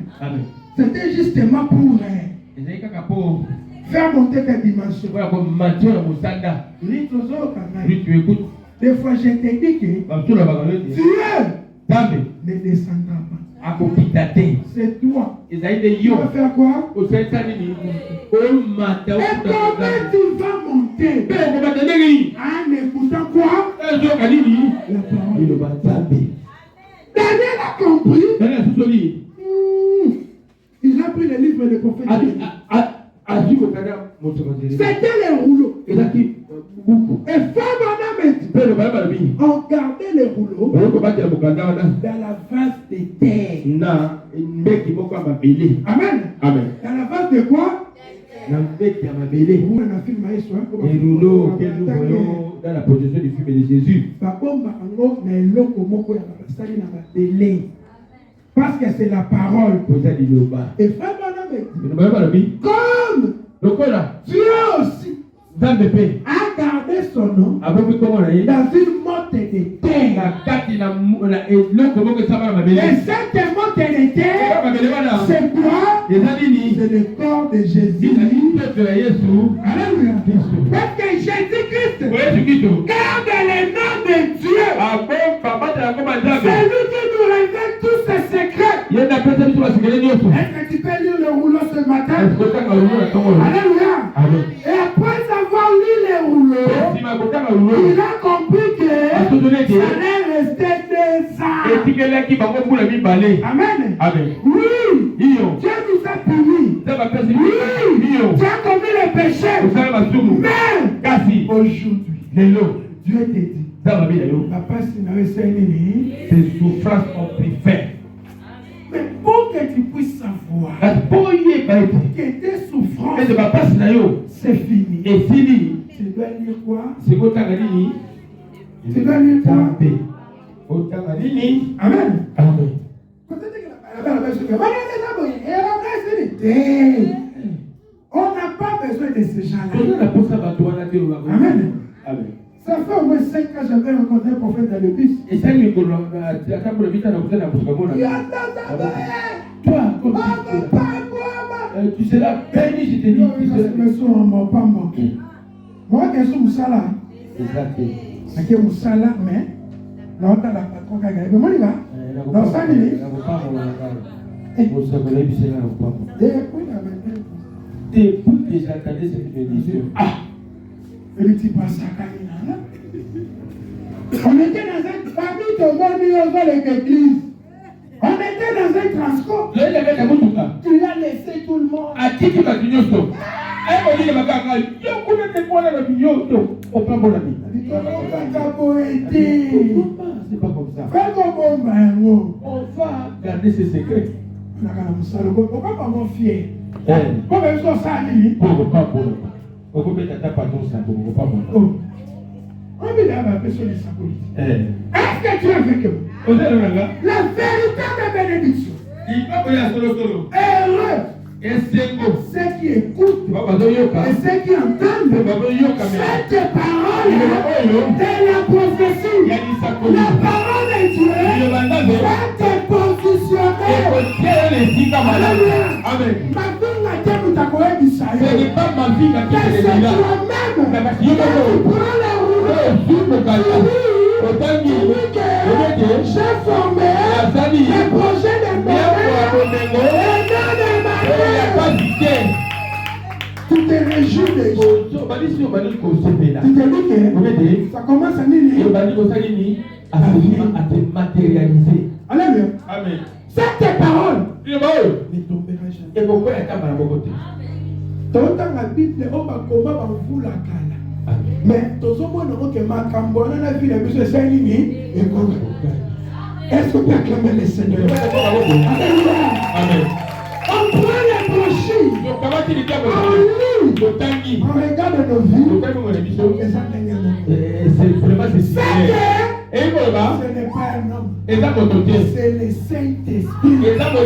[SPEAKER 3] C'était justement pour faire monter ta dimension. Des fois, je t'ai dit que Dieu ne descendra pas. C'est toi. Tu vas faire quoi? Et comment tu vas monter? En écoutant quoi? La parole. Daniel a compris. Il a pris le livre des prophètes. C'était les rouleaux. Et on gardait les rouleaux dans la vase de terre.
[SPEAKER 4] na mbeki moko ya mabele.
[SPEAKER 3] Amen.
[SPEAKER 4] Amen.
[SPEAKER 3] Dans la base de quoi?
[SPEAKER 4] Na mbeki ya mabele.
[SPEAKER 3] On a filmé Maïso.
[SPEAKER 4] Et rouleau que nous voyons dans la position du film de Jésus.
[SPEAKER 3] Babomba ango na eloko moko ya basali na mabele. Parce que c'est la parole. Et frère Bonhomme, comme Dieu aussi a gardé son nom dans une motte de terre. Et cette motte de terre, c'est quoi? C'est le corps de Jésus. Alléluia. Parce que Jésus-Christ garde le nom de Dieu. C'est lui qui nous révèle tous ses secrets. Est-ce que tu peux lire le rouleau ce matin? Alléluia. Et après avoir lu le rouleau, il a compris que ça allait rester 2 ans. Amen. Oui. Dieu nous a punis. Oui. Dieu a commis le péché. Mais aujourd'hui, Dieu te dit, papa, si n'avait
[SPEAKER 4] tes souffrances ont pris fin.
[SPEAKER 3] mais pour que tu puisses savoir que tes souffrances, c'est fini. Tu dois lire quoi? Tu dois lire quoi? Amen. On n'a pas besoin de ces gens-là. Amen. Ça fait au moins 5 ans que j'avais rencontré un prophète dans le bus.
[SPEAKER 4] Toi, tu seras béni, je te dis.
[SPEAKER 3] Moi, je suis Moussala. Je suis Moussala, mais non, tu as la patron qui a gagné. Mais moi, il va. Dans 5 minutes.
[SPEAKER 4] Depuis que j'attendais cette bénédiction.
[SPEAKER 3] Le petit passe à Kanina. On était dans un parmi de l'église. On était dans un transport. Tu as laissé tout le monde.
[SPEAKER 4] C'est pas comme ça.
[SPEAKER 3] On
[SPEAKER 4] va garder ses secrets.
[SPEAKER 3] Pourquoi pas mon fier? Pourquoi même ça, ça dit?
[SPEAKER 4] On peut mettre ta patron ça pour ne pas
[SPEAKER 3] bon. On veut la personne de sa politique. Est-ce que tu es avec moi? La véritable bénédiction. Heureux. Ceux qui écoutent et ceux qui entendent cette parole de la prophétie. La parole de Dieu va te positionner. Amen. Ce n'est pas ma vie qui est là. Mais c'est toi-même. J'ai formé les projets de tu te réjouis de Dieu. Tu te dis que ça commence à
[SPEAKER 4] te matérialiser.
[SPEAKER 3] Alléluia.
[SPEAKER 4] Amen.
[SPEAKER 3] Cette parole ne tombera jamais.
[SPEAKER 4] Et pourquoi elle t'a côté?
[SPEAKER 3] Dans la Bible, on va combattre vous la cala. Mais tous les gens qui m'ont camboné la vie, les gens et est-ce que tu acclames le Seigneur? Alléluia. Amen. On prend les brochures. On regarde nos vies.
[SPEAKER 4] C'est vraiment
[SPEAKER 3] ce n'est pas un homme. C'est le Saint-Esprit qui est en train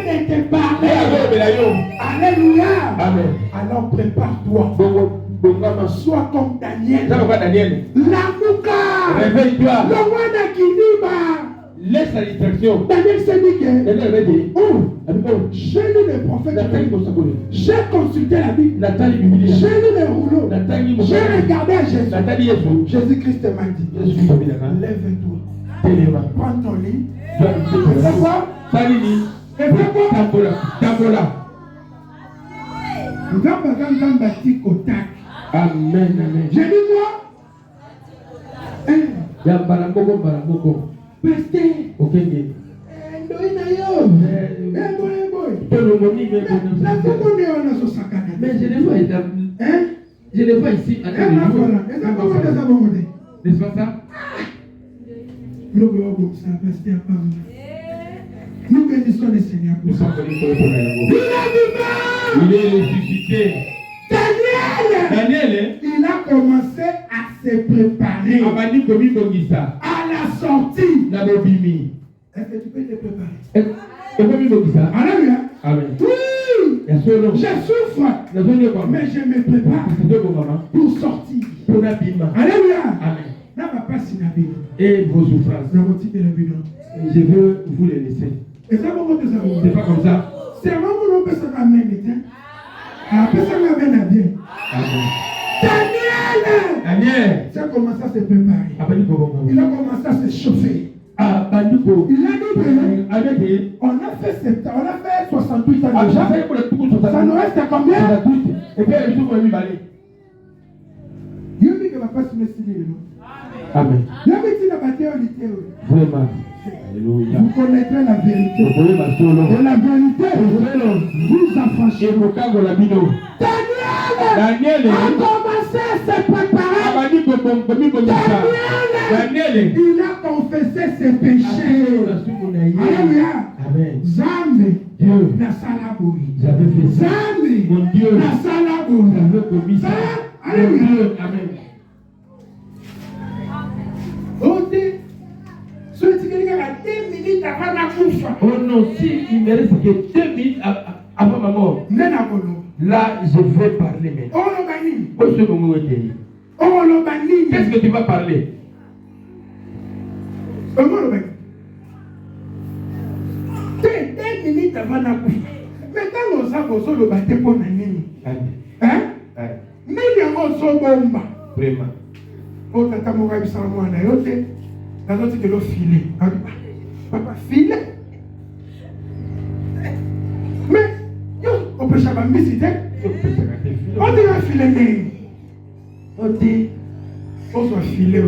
[SPEAKER 3] de te parler. Alléluia. Amen. Alors prépare-toi. Sois comme Daniel. Lamuka.
[SPEAKER 4] Réveille-toi.
[SPEAKER 3] Le roi d'Akiniba.
[SPEAKER 4] Laisse la distraction.
[SPEAKER 3] Daniel s'est dit que j'ai lu le prophète. J'ai consulté la Bible. J'ai lu le rouleau. J'ai regardé à Jésus. Jésus-Christ m'a dit, lève-toi. Prends ton lit. Et fais quoi? Et fais quoi? Nous avons bâti Kotak.
[SPEAKER 4] Amen, amen.
[SPEAKER 3] J'ai dit quoi?
[SPEAKER 4] Yambaramoko.
[SPEAKER 3] Pasteur.
[SPEAKER 4] Ok. Mais je les vois je les vois ici à n'est-ce pas ça?
[SPEAKER 3] bénissons le Seigneur pour ça.
[SPEAKER 4] Il est ressuscité. Daniel,
[SPEAKER 3] il a commencé à se préparer à la sortie. Est-ce que tu peux te préparer? Alléluia.
[SPEAKER 4] Amen.
[SPEAKER 3] Oui. Je souffre, mais je me prépare pour sortir. Alléluia.
[SPEAKER 4] Amen. Et vos souffrances, je veux vous les laisser. C'est pas comme ça.
[SPEAKER 3] C'est vraiment qu'on peut s'en amener. Daniel, ça a commencé à se préparer. Il a commencé à se chauffer. Il a dit que on a fait 68 ans déjà. Ça nous reste à combien?
[SPEAKER 4] Et puis il faut me balayer.
[SPEAKER 3] Dieu dit que ma passe me style.
[SPEAKER 4] Amen. Vraiment. Alléluia.
[SPEAKER 3] Vous connaîtrez la vérité. Et la vérité vous affranchit. Daniel a commencé à se préparer. Daniel, il a confessé ses péchés. Alléluia.
[SPEAKER 4] Amen.
[SPEAKER 3] Zambe,
[SPEAKER 4] Dieu,
[SPEAKER 3] la salabouri.
[SPEAKER 4] J'avais fait ça.
[SPEAKER 3] Zambe,
[SPEAKER 4] Mon Dieu,
[SPEAKER 3] la salabouri.
[SPEAKER 4] j'avais commis ça.
[SPEAKER 3] Alléluia.
[SPEAKER 4] Amen. Oh non, si il me reste que 2 minutes avant ma mort, là je vais parler maintenant. Qu'est-ce que tu vas parler?
[SPEAKER 3] Papa, filet. Mais, on peut changer ma visite. On dit un filet. On dit, on soit filet.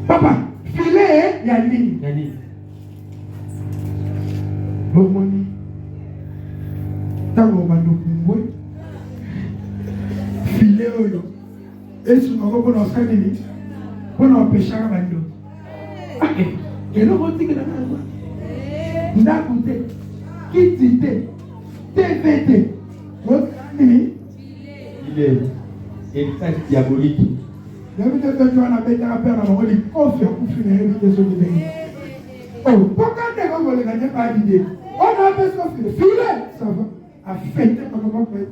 [SPEAKER 3] Papa, filet, il y a ligne. Bon, moni. Tant qu'on va nous filet, et si on va pour nos familles, pour nos péchés, et le mot dit que Ndakute, Kitite, TVT,
[SPEAKER 4] il est diabolique.
[SPEAKER 3] Il y a des gens qui ont appelé à faire la mort, ils confient pour finir les choses de l'année. Oh, pourquoi on ne gagne pas l'idée? On a fait ce qu'on fait. Filet, ça va. À fêter, on va faire.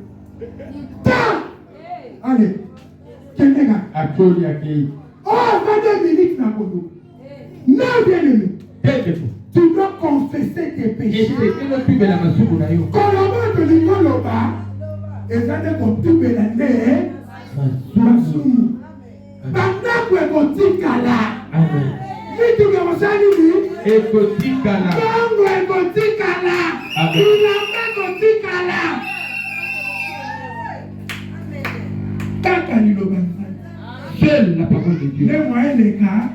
[SPEAKER 3] Allez, quel nègre?
[SPEAKER 4] Accueilli, accueilli.
[SPEAKER 3] Oh, 22 minutes, Nabodo. Non, bien aimé. Tu dois confesser tes péchés. Colombo de l'Ingoloba, et ça dit qu'on tout bélané, Masumu. Pendant que vous dites là, si tu commences à dire,
[SPEAKER 4] et que tu dis là,
[SPEAKER 3] quand vous dites là, il a fait qu'on dit là. Quand il est
[SPEAKER 4] seule la parole de Dieu
[SPEAKER 3] les moyens, les gars,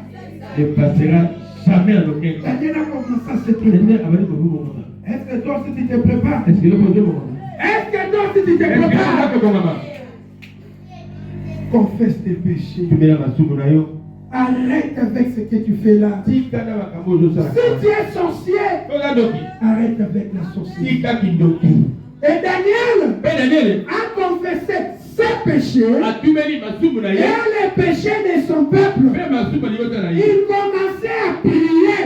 [SPEAKER 4] ne passera jamais à l'aucun cas.
[SPEAKER 3] Daniel a commencé à se préparer. Est-ce que toi aussi tu te prépares?
[SPEAKER 4] Est-ce que le Dieu
[SPEAKER 3] Est-ce que toi aussi tu te prépares? Confesse tes péchés. Arrête avec ce que tu fais là. Si tu es sorcier, arrête avec la sorcière. Et Daniel a confessé ses péchés et les péchés de son peuple. Il commençait à prier.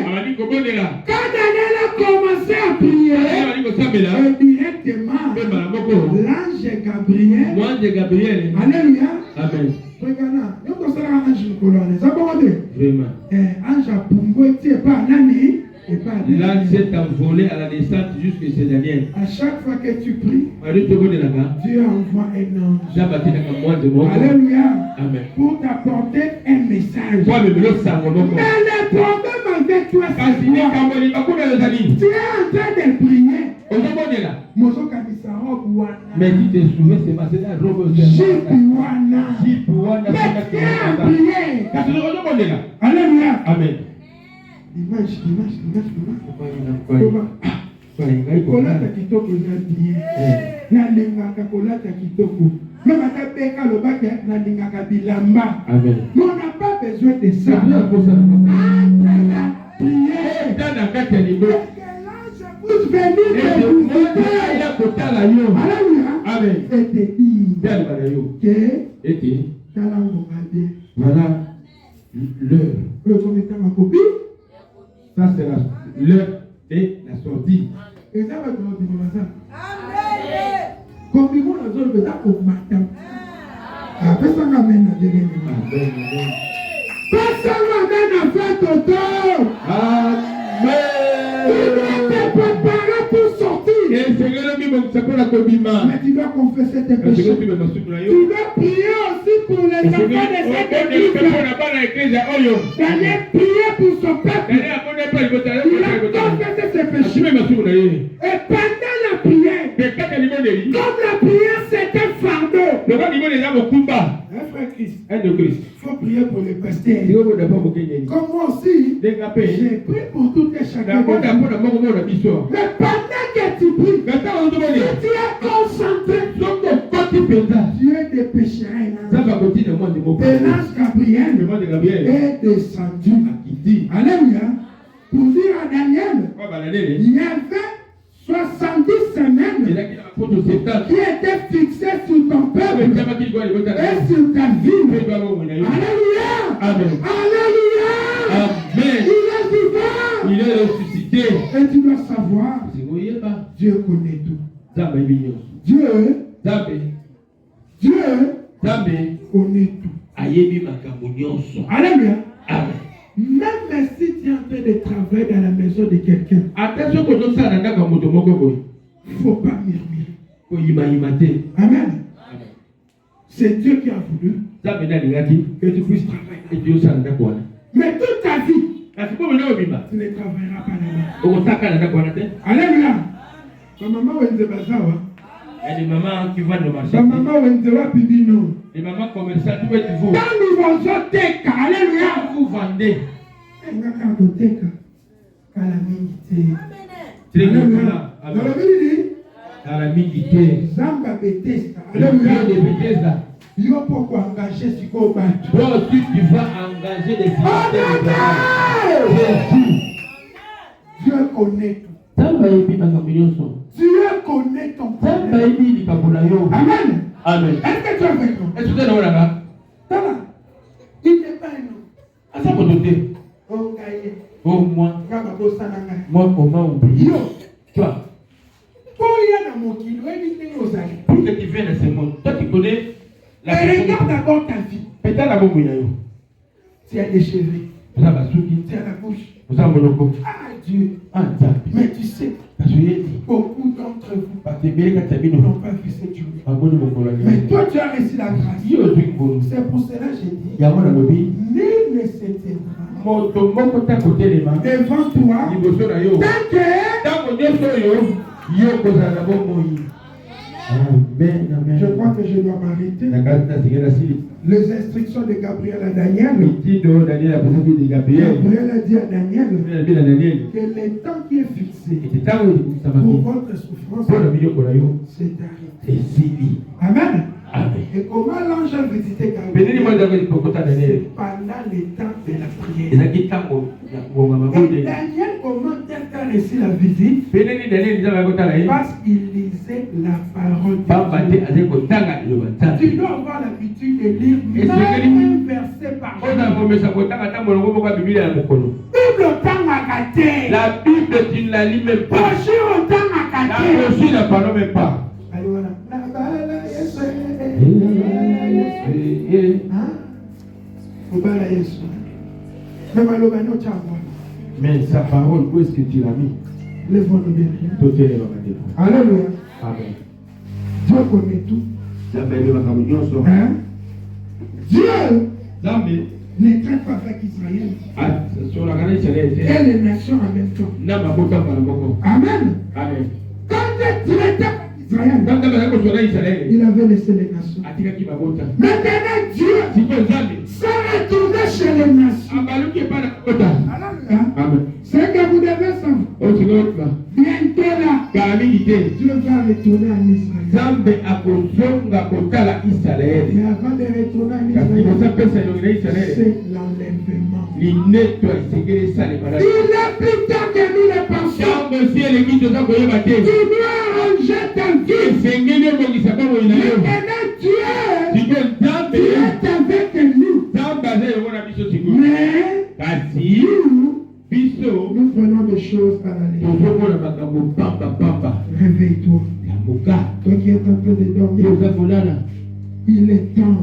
[SPEAKER 3] Quand Daniel a commencé à prier, et directement, l'ange Gabriel, alléluia,
[SPEAKER 4] Amen.
[SPEAKER 3] regarde, nous sommes un ange colonne. Ça va
[SPEAKER 4] vraiment.
[SPEAKER 3] Ange a pungé, tu n'es pas Nani.
[SPEAKER 4] L'ange s'est envolé à la descente jusqu'à chez Daniel.
[SPEAKER 3] À chaque fois que tu pries, Dieu envoie un ange. Alléluia.
[SPEAKER 4] Amen.
[SPEAKER 3] Pour t'apporter un message.
[SPEAKER 4] Mais le
[SPEAKER 3] problème avec toi, c'est tu es en train de prier.
[SPEAKER 4] Mais tu te souviens, c'est ma robe.
[SPEAKER 3] Mais tu es en prier. Alléluia.
[SPEAKER 4] Amen.
[SPEAKER 3] Image. Kolata kitoko na bien. Na lingaka kolata kitoko. Même ata beka lobaka na lingaka bilamba.
[SPEAKER 4] Amen.
[SPEAKER 3] Mais on n'a pas besoin de ça. Prier. venir te visiter. Alléluia.
[SPEAKER 4] Amen.
[SPEAKER 3] Et te dire
[SPEAKER 4] Bien,
[SPEAKER 3] que
[SPEAKER 4] était.
[SPEAKER 3] voilà
[SPEAKER 4] L'heure. Ça, c'est l'heure de la sortie.
[SPEAKER 3] Et ça va te dire ça.
[SPEAKER 2] Amen.
[SPEAKER 3] Comme il faut la zone de ça au matin. Ah, personne n'amène à dire. Personne n'amène à faire ton tour.
[SPEAKER 4] Amen.
[SPEAKER 3] Tu dois te préparer pour sortir. Mais tu dois confesser tes péchés. Tu dois prier aussi pour les enfants de cette église. Daniel prier pour son peuple. Il a confessé ses péchés. Et pendant la prière, comme la prière c'est un fardeau. Frère Christ, il faut prier pour les pasteurs. Comme moi aussi, j'ai prié pour toutes les chacun. Mais pendant que tu pries, si tu es concentré, Dieu des pécheurs. Et l'ange Gabriel est descendu. Alléluia. Pour dire à Daniel, il y avait 70 semaines qui étaient fixées sur ton peuple et sur ta vie. Alléluia.
[SPEAKER 4] Amen.
[SPEAKER 3] Alléluia.
[SPEAKER 4] Amen.
[SPEAKER 3] Il est vivant.
[SPEAKER 4] Il est ressuscité.
[SPEAKER 3] Et tu dois savoir, Dieu connaît tout. Dieu connaît tout. Alléluia.
[SPEAKER 4] Amen.
[SPEAKER 3] Même si tu es en train de travailler dans la maison de quelqu'un, il ne faut pas murmurer. Amen. C'est Dieu qui a voulu que tu puisses travailler. Mais toute ta vie, tu ne travailleras pas là-bas. Alléluia. Ma maman est bazawa.
[SPEAKER 4] Il y a des mamans qui vendent le marché.
[SPEAKER 3] Ma maman est pibino.
[SPEAKER 4] Les mamans commerçantes, tu peux être vous.
[SPEAKER 3] Quand nous vendons teka, alléluia.
[SPEAKER 4] Vous vendez.
[SPEAKER 3] Alléluia. Zamba Bethesda. Alléluia. Yo pourquoi engager si quoi battre.
[SPEAKER 4] Toi aussi tu vas engager des citoyens.
[SPEAKER 3] Dieu connaît tout. Dieu connaît ton problème. Amen.
[SPEAKER 4] Amen.
[SPEAKER 3] Est-ce que tu es avec nous?
[SPEAKER 4] Est-ce que tu es là?
[SPEAKER 3] Tala. Il n'est pas un homme.
[SPEAKER 4] À ça pour noter.
[SPEAKER 3] Oh, Gaïe.
[SPEAKER 4] Oh, moi,
[SPEAKER 3] Yo.
[SPEAKER 4] oublié. Toi,
[SPEAKER 3] Pour y aller dans mon kilo, évitez aux amis.
[SPEAKER 4] pour que tu viennes à ce monde, toi tu connais la
[SPEAKER 3] Mais regarde d'abord ta vie.
[SPEAKER 4] Peut-être la bombe.
[SPEAKER 3] Tu as des cheveux.
[SPEAKER 4] Vous avez souki.
[SPEAKER 3] Tu as la bouche.
[SPEAKER 4] Vous avez mon loco.
[SPEAKER 3] Ah Dieu.
[SPEAKER 4] Ah, ça.
[SPEAKER 3] Mais tu sais, beaucoup d'entre vous n'ont pas vu cette journée. Mais toi, tu as reçu la grâce. C'est pour cela que j'ai dit, nul ne s'éteindra devant toi tant que je crois que je dois m'arrêter. Les instructions de Gabriel à Daniel. Gabriel a dit à Daniel que le temps qui est fixé pour votre souffrance c'est arrêté. Amen.
[SPEAKER 4] Amen.
[SPEAKER 3] Et comment l'ange a visité Gabriel? C'est pendant le temps de la prière. Et Daniel, comment tu as reçu la visite? Parce qu'il lisait la parole de Dieu. Tu dois avoir l'habitude de lire même un verset par jour. Bible autant à gâter.
[SPEAKER 4] La Bible, tu ne la lis même pas.
[SPEAKER 3] Brochure autant à
[SPEAKER 4] La
[SPEAKER 3] gâter.
[SPEAKER 4] brochure, ne parle même pas.
[SPEAKER 3] Alors voilà.
[SPEAKER 4] Mais sa parole, où est-ce que tu l'as mis?
[SPEAKER 3] Lève-nous bien. Alléluia.
[SPEAKER 4] Amen.
[SPEAKER 3] Dieu connaît tout. Hein? Dieu ne traite pas avec Israël et les nations en même temps. Amen.
[SPEAKER 4] Amen.
[SPEAKER 3] Quand Dieu traitait Israël, il avait laissé les nations. Maintenant Dieu s'est retourné chez les nations. Alléluia. C'est que vous devez savoir. Bientôt là, Dieu va retourner en Israël. Mais avant de retourner en Israël, c'est l'enlèvement. Il est plus tard que nous le pensons. Tu dois arranger ta vie. Maintenant Dieu est avec nous. Mais nous prenons des choses à la légère. Réveille-toi. Toi qui es en train de dormir, il est temps.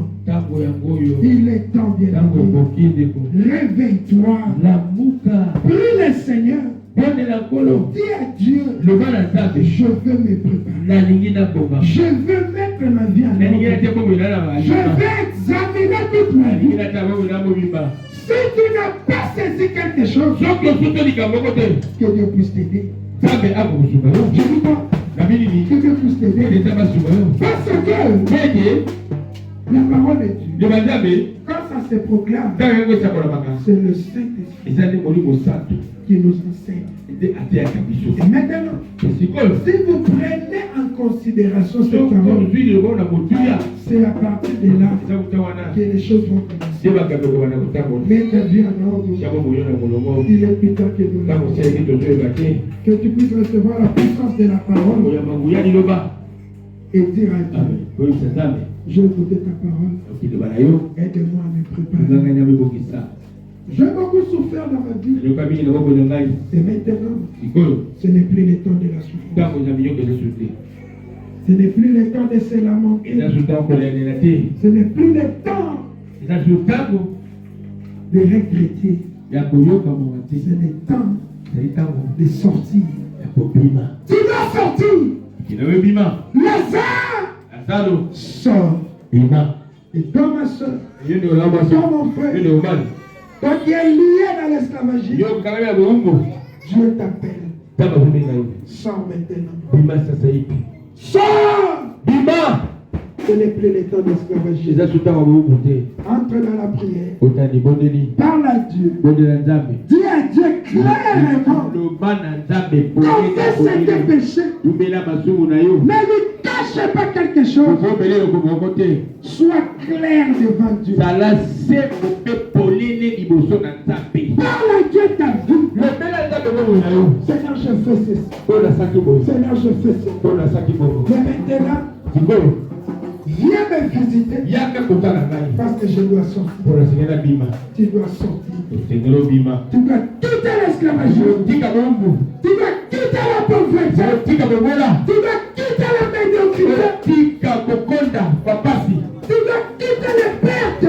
[SPEAKER 3] Il est temps, bien aimé. Réveille-toi. Prie le Seigneur. Dis à Dieu, je veux me préparer. Je veux mettre ma vie en ordre. Je vais examiner toute ma vie. Si tu n'as pas saisi quelque chose, que Dieu puisse t'aider. Je dis quoi? Que Dieu puisse t'aider. Parce que la parole de Dieu, quand ça se proclame, c'est le Saint-Esprit qui nous enseigne. Et maintenant, si vous prenez en considération cette parole, c'est à partir de là que les choses vont commencer. Mets ta vie en ordre. Il est plus tard que nous l'avons. Que tu puisses recevoir la puissance de la parole et dire à Dieu, je veux écouter ta parole. Aide-moi à me préparer. J'ai beaucoup souffert dans ma vie. Et maintenant, ce n'est plus le temps de la souffrance. Ce n'est plus le temps de se lamenter. Ce n'est plus le temps de regretter. C'est le temps de sortir. Tu dois sortir. Lazare sort. Et toi, ma soeur, toi, mon frère, toi qui es lié dans l'esclavagisme, Dieu t'appelle. Sors maintenant. Sors. Ce n'est plus le temps d'esclavagisme. Entre dans la prière. Parle à Dieu. Dis à Dieu clairement. Confesse tes péchés. Ne lui cache pas quelque chose. Sois clair devant Dieu. Parle à Dieu ta vie. Seigneur, je fais ceci. Seigneur, je fais ceci. Mais maintenant, viens me visiter. Parce que je dois sortir. Tu dois sortir. Tu dois quitter l'esclavagisme. Tu dois quitter la pauvreté. Tu dois quitter la médiocrité. Tu dois quitter les pertes.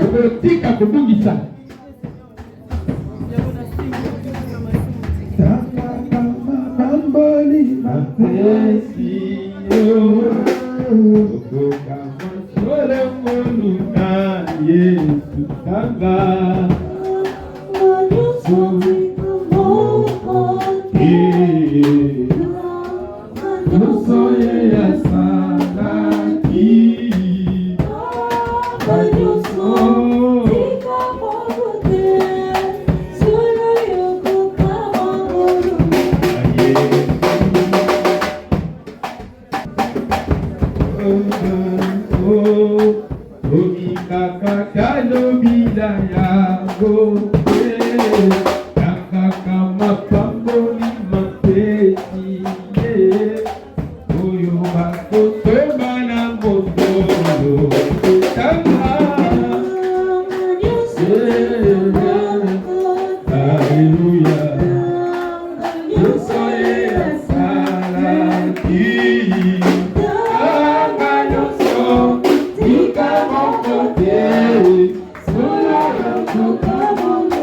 [SPEAKER 2] Come on.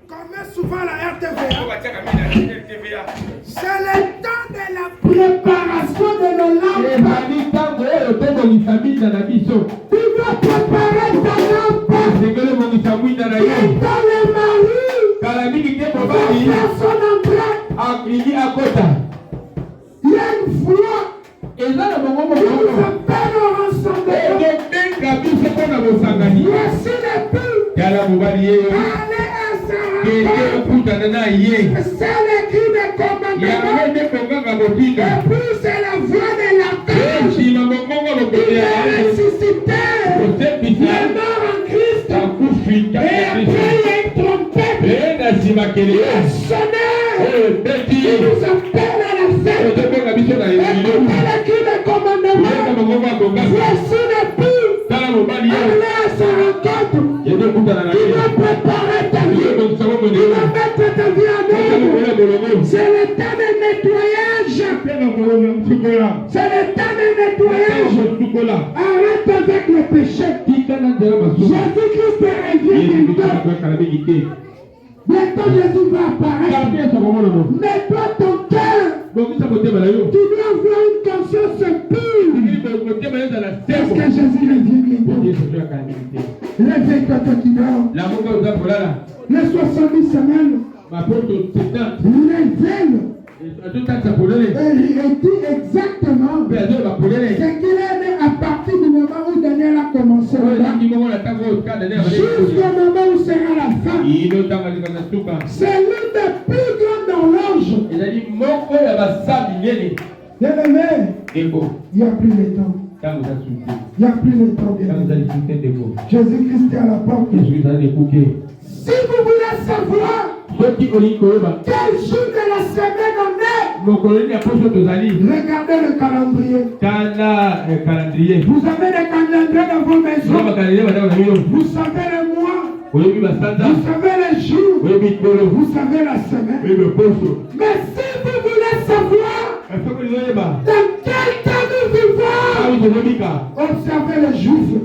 [SPEAKER 1] Comme souvent la RTVA, c'est le temps de la préparation de nos lampes. Tu dois préparer ta lampe. Et dans le mari, pour faire son entrée, il y a une foi. Nous appelle au rassemblement. Voici le but. Allez à sa rencontre. C'est le cri de commandement. Et puis c'est la voix de la cage. Il est ressuscité. Il est mort en Christ. Et après il y a une trompette. Il a sonné. Il nous appelle à la fête. Écoutez le cri de commandement. Voici le but. Allez à sa rencontre. Il va préparer ta vie. Il va mettre ta vie en œuvre. C'est le temps de nettoyage. C'est le temps de nettoyage. Arrête avec le péché. Jésus-Christ revient bientôt. Bientôt Jésus va apparaître. Nettoie ton cœur. Tu dois avoir une conscience pure. Parce que Jésus revient bientôt. Réveille-toi toi qui dors. Les 70 semaines. Réveille. Et il dit exactement ce qu'il est né à partir du moment où Daniel a commencé. Jusqu'au moment où sera la fin. C'est l'une des plus grandes horloges. Bien-aimé, il n'y a plus le temps. Il n'y a plus le temps. Jésus-Christ est à la porte. Si vous voulez savoir quel jour de la semaine on est, regardez le calendrier. Vous avez des calendriers dans vos maisons. Vous savez le mois. Vous savez les jours. Vous savez la semaine. Mais si vous voulez savoir dans quel temps nous vivons, observez les Juifs.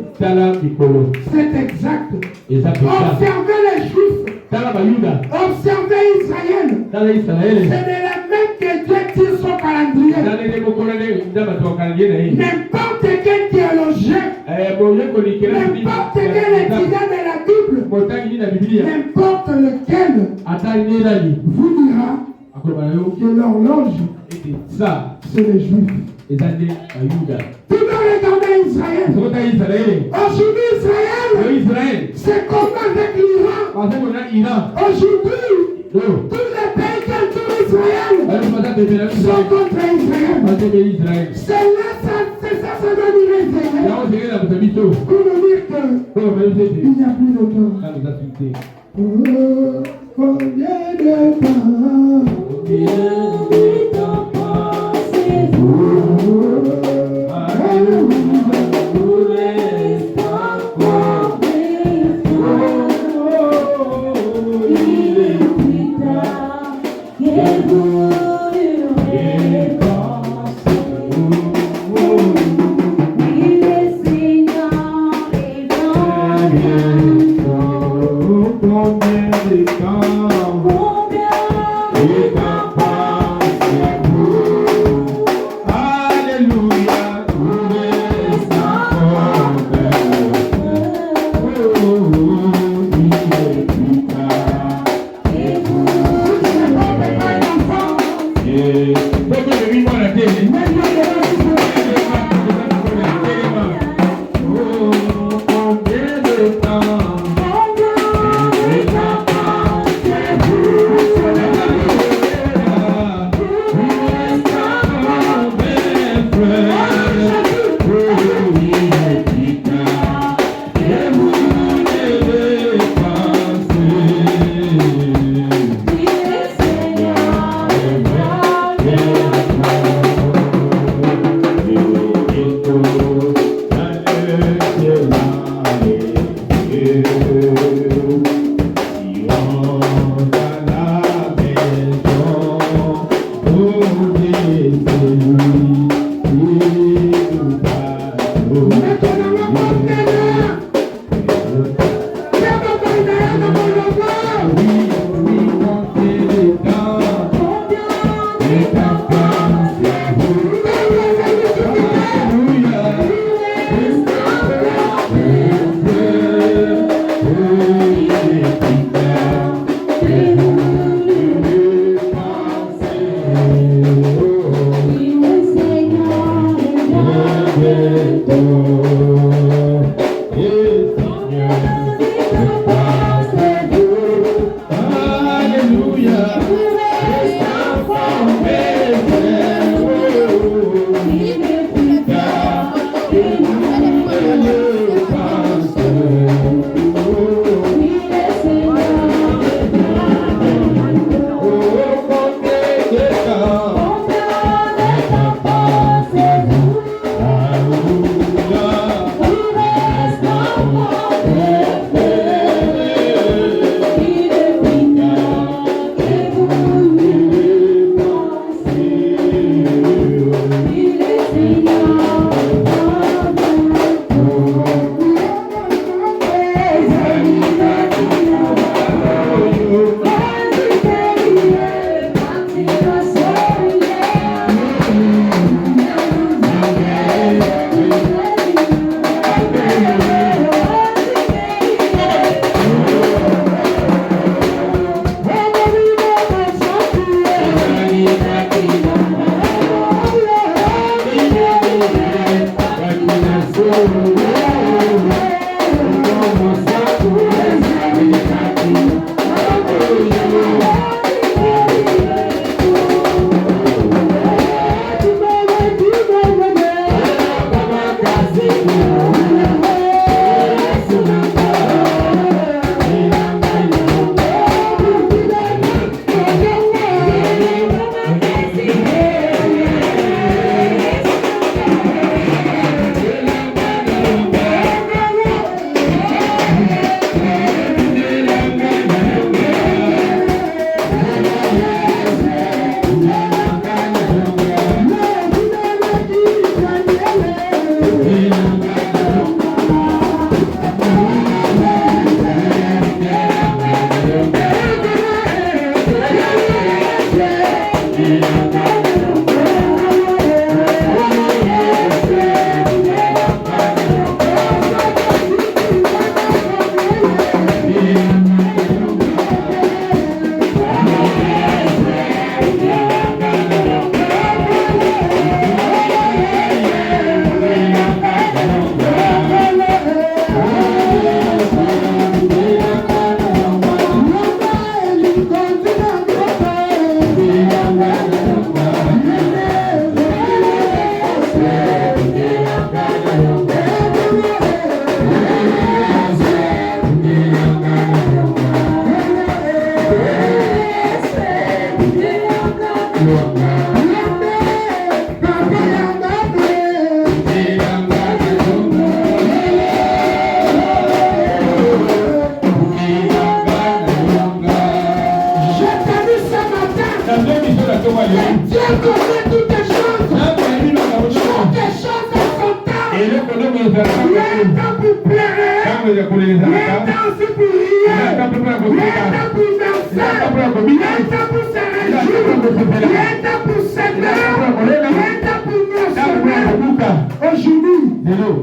[SPEAKER 1] C'est exact. Observez les Juifs. Observez Israël. C'est de la même que Dieu tire son calendrier. N'importe quel théologien, n'importe quel étudiant de la Bible, n'importe lequel, vous dira que l'horloge, c'est les Juifs. Tu dois regarder Israël. Aujourd'hui, Israël, c'est comme avec l'Iran. Aujourd'hui, tous les pays qui entourent Israël sont contre Israël. C'est ça doit nous réveiller. Pour nous dire qu'il n'y a plus de temps. Combien de temps passez-vous?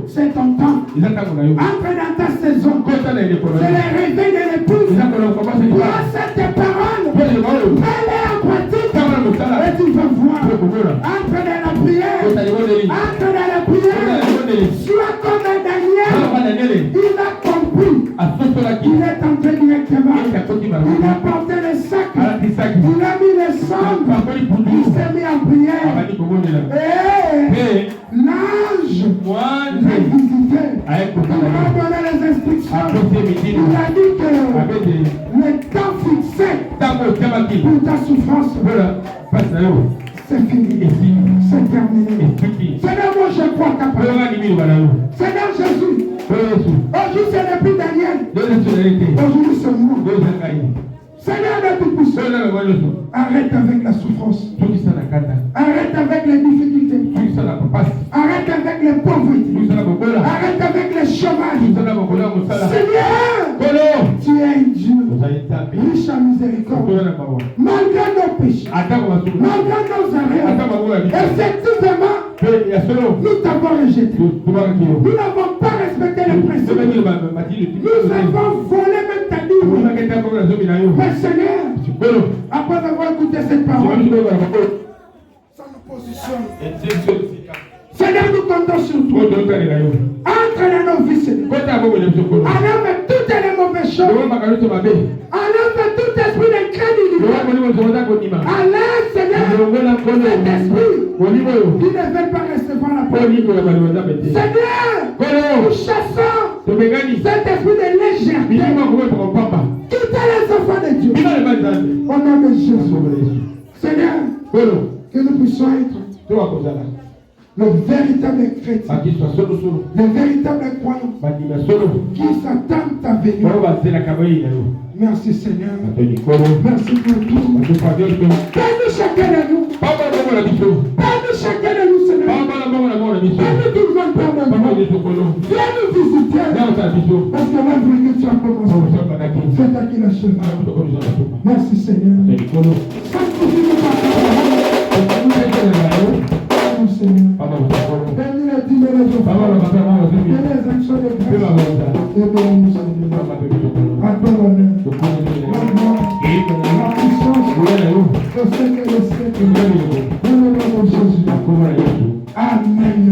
[SPEAKER 3] C'est ton temps. Entre dans ta saison. C'est le réveil de l'épouse. Prends cette parole. Mets-les en pratique. Et tu vas voir. Entre dans la prière. Entre dans la prière. Sois comme Daniel. Il a compris. Il est entré directement. Il a porté le sac. Il a mis le sang. Il s'est mis en prière. Et l'ange l'a visité. Il a donné les instructions. Il a dit que le temps fixé pour ta souffrance, c'est fini. C'est terminé. Seigneur, moi je crois ta parole. Seigneur Jésus. Aujourd'hui c'est depuis Daniel. Aujourd'hui c'est moi. Seigneur de tout-puissant, arrête avec la souffrance. Arrête avec les difficultés. Arrête avec les pauvretés. Arrête avec les chômages. Seigneur, tu es un Dieu riche en miséricorde. Malgré nos péchés, malgré nos erreurs, effectivement, nous t'avons rejeté. Nous n'avons pas respecté les principes. Nous avons volé même ta vie. Mais Seigneur, après avoir écouté cette parole, ça nous positionne. Seigneur, nous comptons sur toi. Entre dans nos vies, Seigneur. Enlève toutes les mauvaises choses. Enlève tout esprit d'incrédulité. Enlève, Seigneur, cet esprit qui ne veut pas recevoir la parole. Seigneur, nous chassons cet esprit de légèreté. Quittez les enfants de Dieu. Au nom de Jésus. Seigneur, que nous puissions être le véritable chrétien, le véritable croyant qui s'attend à venir. Merci Seigneur. Merci pour tout. Bénis chacun de nous. Bénis chacun de nous, Seigneur. Bénis tout le monde, Père. Viens nous visiter. Parce que l'œuvre que tu as commencé, c'est à qui l'achèvement. Merci Seigneur. Sanctifie-nous par ta parole. Seigneur. Bénis les dîmes et les offrandes. Bénis les actions de grâce. Et bénis-nous, Seigneur. À toi l'honneur. La gloire. La puissance. Le Seigneur et le Seigneur. Dans le nom de Jésus. Amen.